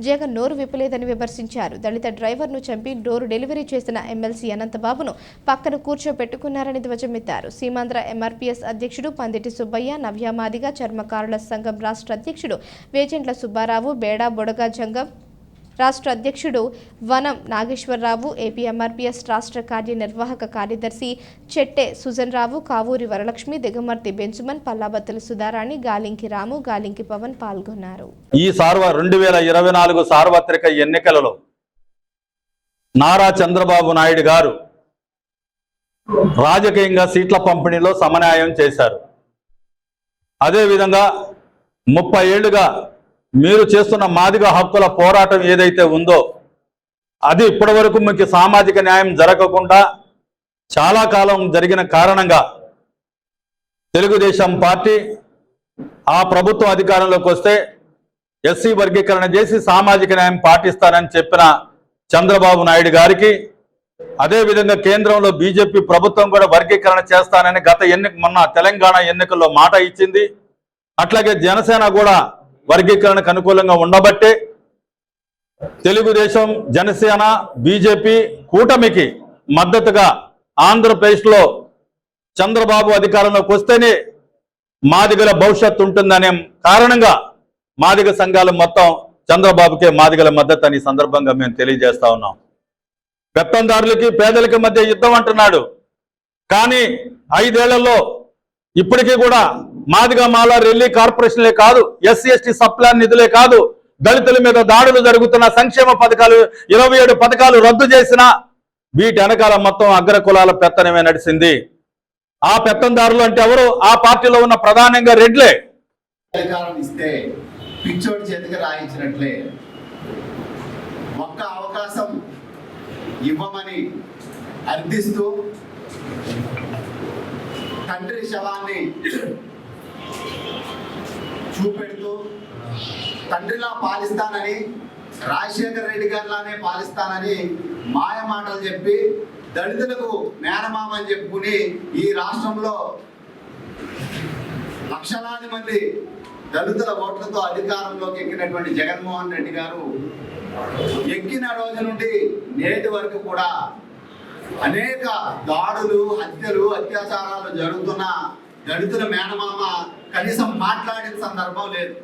జగన్ నోరు విప్పలేదని విమర్శించారు. దళిత డ్రైవర్ను చంపి డోరు డెలివరీ చేసిన ఎమ్మెల్సీ అనంతబాబును పక్కన కూర్చోపెట్టుకున్నారని ధ్వజమెత్తారు. సీమాంధ్ర ఎంఆర్పీఎస్ అధ్యక్షుడు పందిటి సుబ్బయ్య, నవ్యామాదిగ చర్మకారుల సంఘం రాష్ట్ర అధ్యక్షుడు వేజెంట్ల సుబ్బారావు, బేడా బొడగ జంగం, రాష్ట్ర అధ్యక్షుడు వనం నాగేశ్వరరావు, ఏపీఎంఆర్పీఎస్ రాష్ట్ర కార్యనిర్వాహక కార్యదర్శి చెట్టె సుజన్ రావు, కావూరి వరలక్ష్మి, దిగమర్తి బెంజమిన్, పల్లాబత్తుల సుధారాణి, గాలింకి రాము, గాలింకి పవన్ పాల్గొన్నారు. ఈ 2024 సార్వత్రిక ఎన్నికలలో నారా చంద్రబాబు నాయుడు గారు రాజకీయంగా సీట్ల పంపిణీలో సమన్వయం చేశారు. అదేవిధంగా 30 ఏళ్లుగా మీరు చేస్తున్న మాదిగ హక్కుల పోరాటం ఏదైతే ఉందో అది ఇప్పటివరకు మీకు సామాజిక న్యాయం జరగకుండా చాలా కాలం జరిగిన కారణంగా తెలుగుదేశం పార్టీ ఆ ప్రభుత్వం అధికారంలోకి వస్తే ఎస్సీ వర్గీకరణ చేసి సామాజిక న్యాయం పాటిస్తానని చెప్పిన చంద్రబాబు నాయుడు గారికి, అదేవిధంగా కేంద్రంలో బీజేపీ ప్రభుత్వం కూడా వర్గీకరణ చేస్తానని మొన్న తెలంగాణ ఎన్నికల్లో మాట ఇచ్చింది. అట్లాగే జనసేన కూడా వర్గీకరణకు అనుకూలంగా ఉండబట్టే తెలుగుదేశం, జనసేన, బీజేపీ కూటమికి మద్దతుగా ఆంధ్రప్రదేశ్లో చంద్రబాబు అధికారంలోకి వస్తేనే మాదిగల భవిష్యత్తు ఉంటుందనే కారణంగా మాదిగ సంఘాలు మొత్తం చంద్రబాబుకే మాదిగల మద్దతు అని సందర్భంగా మేము తెలియజేస్తా ఉన్నాం. పెత్తందారులకి పేదలకి మధ్య యుద్ధం అంటున్నాడు. కానీ 5 ఏళ్లలో ఇప్పటికీ కూడా మాదిగ మాల రెల్లి కార్పొరేషన్లే కాదు, ఎస్సీ ఎస్టీ సప్లాన్ నిధులే కాదు, దళితుల మీద దాడులు జరుగుతున్న సంక్షేమ పథకాలు 27 పథకాలు రద్దు చేసిన వీటి వెనకాల మొత్తం అగ్ర కులాల పెత్తనమే నడిచింది. ఆ పెత్తందారులు అంటే ఎవరు? ఆ పార్టీలో ఉన్న ప్రధానంగా రెడ్లే. అధికారం ఇస్తే పిచ్చోడి చేతికి రాయించినట్లే ఒక్క అవకాశం ఇవ్వమని అర్థిస్తూ తండ్రి శవాన్ని చూపెడుతూ తండ్రిలా పాలిస్తానని, రాజశేఖర రెడ్డి గారిలానే పాలిస్తానని మాయ మాటలు చెప్పి దళితులకు మేనమామని చెప్పుకుని ఈ రాష్ట్రంలో లక్షలాది మంది దళితుల ఓట్లతో అధికారంలోకి ఎక్కినటువంటి జగన్మోహన్ రెడ్డి గారు ఎక్కిన రోజు నుండి నేటి వరకు కూడా అనేక దాడులు, హత్యలు, అత్యాచారాలు జరుగుతున్న దళితుల మేనమామ కనీసం మాట్లాడిన సందర్భం లేదు.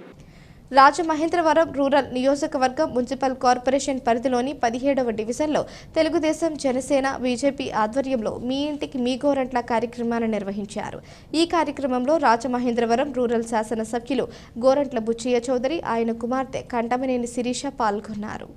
రాజమహేంద్రవరం రూరల్ నియోజకవర్గం మున్సిపల్ కార్పొరేషన్ పరిధిలోని 17వ డివిజన్లో తెలుగుదేశం, జనసేన, బీజేపీ ఆధ్వర్యంలో మీ ఇంటికి మీ గోరంట్ల కార్యక్రమాన్ని నిర్వహించారు. ఈ కార్యక్రమంలో రాజమహేంద్రవరం రూరల్ శాసనసభ్యులు గోరంట్ల బుచ్చయ్య చౌదరి, ఆయన కుమార్తె కంటమనేని శిరీష పాల్గొన్నారు.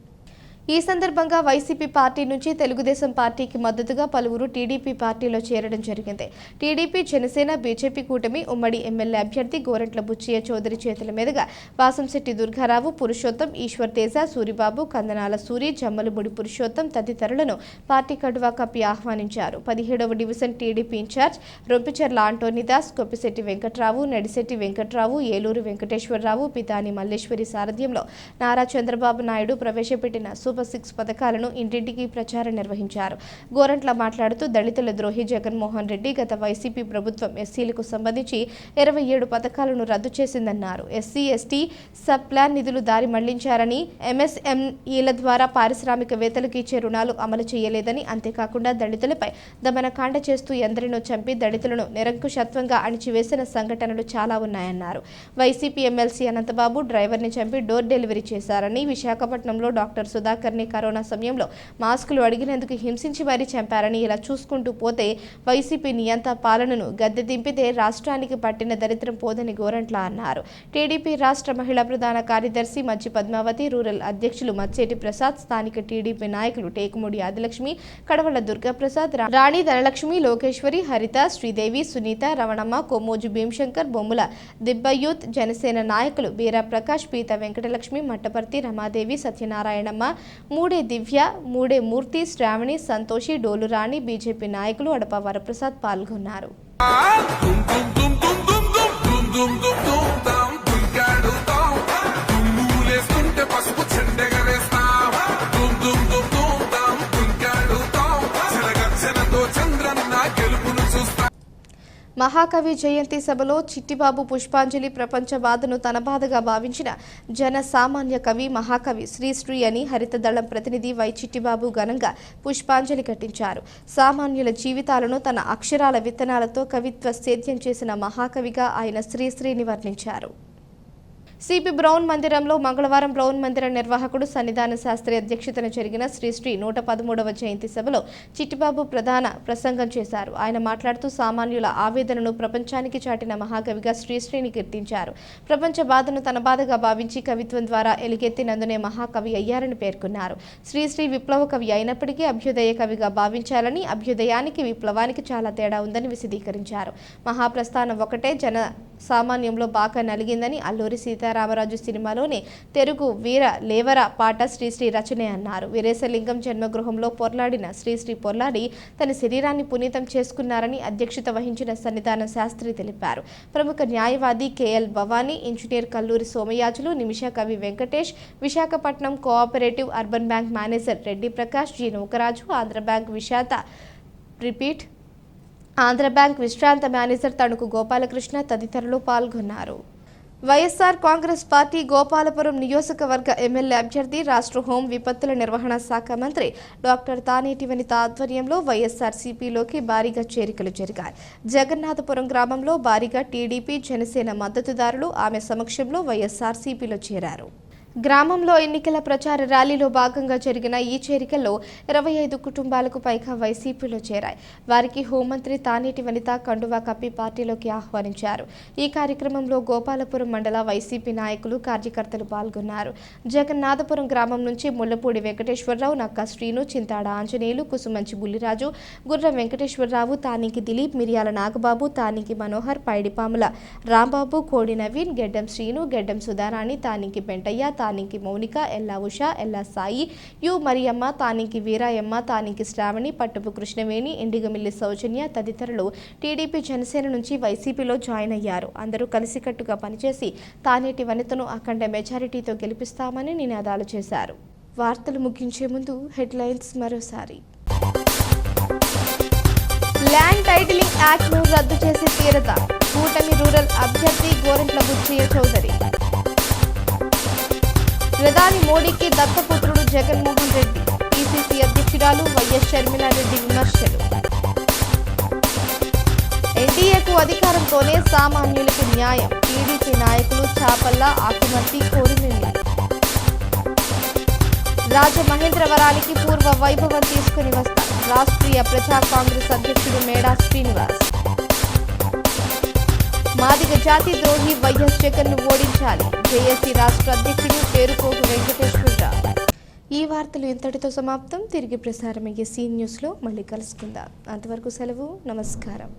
ఈ సందర్భంగా వైసీపీ పార్టీ నుంచి తెలుగుదేశం పార్టీకి మద్దతుగా పలువురు టీడీపీ పార్టీలో చేరడం జరిగింది. టీడీపీ, జనసేన, బీజేపీ కూటమి ఉమ్మడి ఎమ్మెల్యే అభ్యర్థి గోరంట్ల బుచ్చయ్య చౌదరి చేతుల మీదుగా వాసంశెట్టి దుర్గారావు, పురుషోత్తం, ఈశ్వర్ తేజ, సూరిబాబు, కందనాల సూరి, జమ్మలముడి పురుషోత్తం తదితరులను పార్టీ కండువా కప్పి ఆహ్వానించారు. 17వ division TDP in charge Rompicherla Antonydas, Koppisetti Venkatrao, Nadisetti Venkatrao, Eluru Venkateswararao, Pithani Malleswari సారథ్యంలో నారా చంద్రబాబు నాయుడు ప్రవేశపెట్టిన సూపర్ 6 పథకాలను ఇంటింటికి ప్రచారం నిర్వహించారు. గోరంట్ల మాట్లాడుతూ దళితుల ద్రోహి జగన్మోహన్ రెడ్డి గత వైసీపీ ప్రభుత్వం ఎస్సీలకు సంబంధించి 27 పథకాలను రద్దు చేసిందన్నారు. ఎస్సీ ఎస్టీ సబ్ ప్లాన్ నిధులు దారి మళ్లించారని, ఎంఎస్ఎంఈల ద్వారా పారిశ్రామికవేత్తలకు ఇచ్చే రుణాలు అమలు చేయలేదని, అంతేకాకుండా దళితులపై దమనకాండ చేస్తూ ఎందరినో చంపి దళితులను నిరంకుశత్వంగా అణిచివేసిన సంఘటనలు చాలా ఉన్నాయన్నారు. వైసీపీ ఎమ్మెల్సీ అనంతబాబు డ్రైవర్ని చంపి డోర్ డెలివరీ చేశారని, విశాఖపట్నంలో డాక్టర్ సుధాకర్ కరోనా సమయంలో మాస్కులు అడిగినందుకు హింసించి మరీ చంపారని, ఇలా చూసుకుంటూ పోతే వైసీపీ నియంత పాలనను గద్దె దింపితే రాష్ట్రానికి పట్టిన దరిద్రం పోదని గోరంట్ల అన్నారు. టీడీపీ రాష్ట్ర మహిళా ప్రధాన కార్యదర్శి మజ్జి పద్మావతి, రూరల్ అధ్యక్షులు మచ్చేటి ప్రసాద్, స్థానిక టీడీపీ నాయకులు టేకుముడి ఆదిలక్ష్మి, కడవల దుర్గాప్రసాద్, రాణి ధనలక్ష్మి, లోకేశ్వరి, హరిత, శ్రీదేవి, సునీత, రవణమ్మ, కొమ్మోజు భీమశంకర్, బొమ్ముల దిబ్బయూత్, జనసేన నాయకులు బీరా ప్రకాష్, పీత వెంకటలక్ష్మి, మట్టపర్తి రమాదేవి, సత్యనారాయణమ్మ, మూడే దివ్య, మూడే మూర్తి, శ్రావణి, సంతోషి, డోలురాణి, బీజేపీ నాయకులు అడప వరప్రసాద్ పాల్గొన్నారు. మహాకవి జయంతి సభలో చిట్టిబాబు పుష్పాంజలి ప్రపంచ బాధను తన బాధగా భావించిన జన సామాన్య కవి మహాకవి శ్రీశ్రీ అని హరితదళం ప్రతినిధి వై చిట్టిబాబు ఘనంగా పుష్పాంజలి ఘటించారు. సామాన్యుల జీవితాలను తన అక్షరాల విత్తనాలతో కవిత్వ సేద్యం చేసిన మహాకవిగా ఆయన శ్రీశ్రీని వర్ణించారు. సిపి బ్రౌన్ మందిరంలో మంగళవారం బ్రౌన్ మందిర నిర్వాహకుడు సన్నిధాన శాస్త్రి అధ్యక్షతన జరిగిన శ్రీశ్రీ 113వ జయంతి సభలో చిట్టిబాబు ప్రధాన ప్రసంగం చేశారు. ఆయన మాట్లాడుతూ సామాన్యుల ఆవేదనను ప్రపంచానికి చాటిన మహాకవిగా శ్రీశ్రీని కీర్తించారు. ప్రపంచ బాధను తన బాధగా భావించి కవిత్వం ద్వారా ఎలుగెత్తినందునే మహాకవి అయ్యారని పేర్కొన్నారు. శ్రీశ్రీ విప్లవ కవి అయినప్పటికీ అభ్యుదయ కవిగా భావించాలని, అభ్యుదయానికి విప్లవానికి చాలా తేడా ఉందని విశదీకరించారు. మహాప్రస్థానం ఒకటే జన సామాన్యంలో బాగా నలిగిందని, అల్లూరి సీతారామరాజు సినిమాలోని తెలుగు వీర లేవర పాట శ్రీశ్రీ రచనే అన్నారు. వీరేశలింగం జన్మగృహంలో పొర్లాడిన శ్రీశ్రీ పొర్లాడి తన శరీరాన్ని పునీతం చేసుకున్నారని అధ్యక్షత వహించిన సన్నిధాన శాస్త్రి తెలిపారు. ప్రముఖ న్యాయవాది కేఎల్ భవానీ, ఇంజనీర్ కల్లూరి సోమయాజులు, నిమిషా కవి Venkatesh, Visakhapatnam cooperative urban bank manager Reddy Prakash, G Nookaraju, Andhra bank విశ్రాంత మేనేజర్ తణుకు గోపాలకృష్ణ తదితరులు పాల్గొన్నారు. వైఎస్ఆర్ కాంగ్రెస్ పార్టీ గోపాలపురం నియోజకవర్గ ఎమ్మెల్యే అభ్యర్థి, రాష్ట్ర హోం విపత్తుల నిర్వహణ శాఖ మంత్రి డాక్టర్ తానేటి వనిత ఆధ్వర్యంలో వైఎస్ఆర్సీపీలోకి భారీగా చేరికలు జరిగాయి. జగన్నాథపురం గ్రామంలో భారీగా టీడీపీ, జనసేన మద్దతుదారులు ఆమె సమక్షంలో వైఎస్ఆర్సీపీలో చేరారు. గ్రామంలో ఎన్నికల ప్రచార ర్యాలీలో భాగంగా జరిగిన ఈ చేరికల్లో 25 కుటుంబాలకు పైగా వైసీపీలో చేరాయి. వారికి హోంమంత్రి తానేటి వనిత కండువా కప్పి పార్టీలోకి ఆహ్వానించారు. ఈ కార్యక్రమంలో గోపాలపురం మండల వైసీపీ నాయకులు, కార్యకర్తలు పాల్గొన్నారు. జగన్నాథపురం గ్రామం నుంచి ముళ్లపూడి వెంకటేశ్వరరావు, నక్కా శ్రీను, చింతాడ ఆంజనేయులు, కుసుమంచి బుల్లిరాజు, గుర్రం వెంకటేశ్వరరావు, తానికి దిలీప్, మిరియాల నాగబాబు, తానికి మనోహర్, పైడిపాముల రాంబాబు, కోడి నవీన్, గెడ్డం శ్రీను, గెడ్డం సుధారాణి, తానికి పెంటయ్య, తానికి మౌనిక, ఎల్లా ఉష, ఎల్లా సాయి, యు మరియమ్మ, తానికి వీరాయమ్మ, తానికి శ్రావణి, పట్టుపు కృష్ణవేణి, ఎండిగమిల్లి సౌజన్య తదితరులు టీడీపీ, జనసేన నుంచి వైసీపీలో జాయిన్ అయ్యారు. అందరూ కలిసికట్టుగా పనిచేసి తానేటి వనితను అఖండ మెజారిటీతో గెలిపిస్తామని నినాదాలు చేశారు. వార్తలు ముగించే ముందు హెడ్లైన్స్ మరోసారి. ల్యాండ్ టైటిలింగ్ యాక్ట్ను రద్దు చేసి తీరత కూటమి రూరల్ అభ్యర్థి గోరంట్ల బుచ్చయ్య చౌదరి. ప్రధాని మోడీకి దత్తపుత్రుడు జగన్మోహన్ రెడ్డి. పిసిసి అధ్యక్షురాలు వైఎస్ షర్మిలారెడ్డి విమర్శలు. ఎన్డీఏకు అధికారంతోనే సామాన్యులకు న్యాయం. టీడీపీ నాయకులు చాపల్ల ఆకుమర్తి కోరినండి. రాజమహేంద్రవరానికి పూర్వ వైభవం తీసుకుని వస్తారు రాష్ట్రీయ ప్రజా కాంగ్రెస్ అధ్యక్షుడు మేడా శ్రీనివాస్. మాదిగ జాతి ద్రోహి వైఎస్ జగన్ను ఓడించాలి. జేఏసీ రాష్ట్ర అధ్యక్షుడు పేరుపోగు వెంకటేశ్వరరావు. ఈ వార్తలు ఇంతటితో సమాప్తం. తిరిగి ప్రసారమయ్యే సీ న్యూస్లో మళ్ళీ కలుసుకుందాం. అంతవరకు సెలవు. నమస్కారం.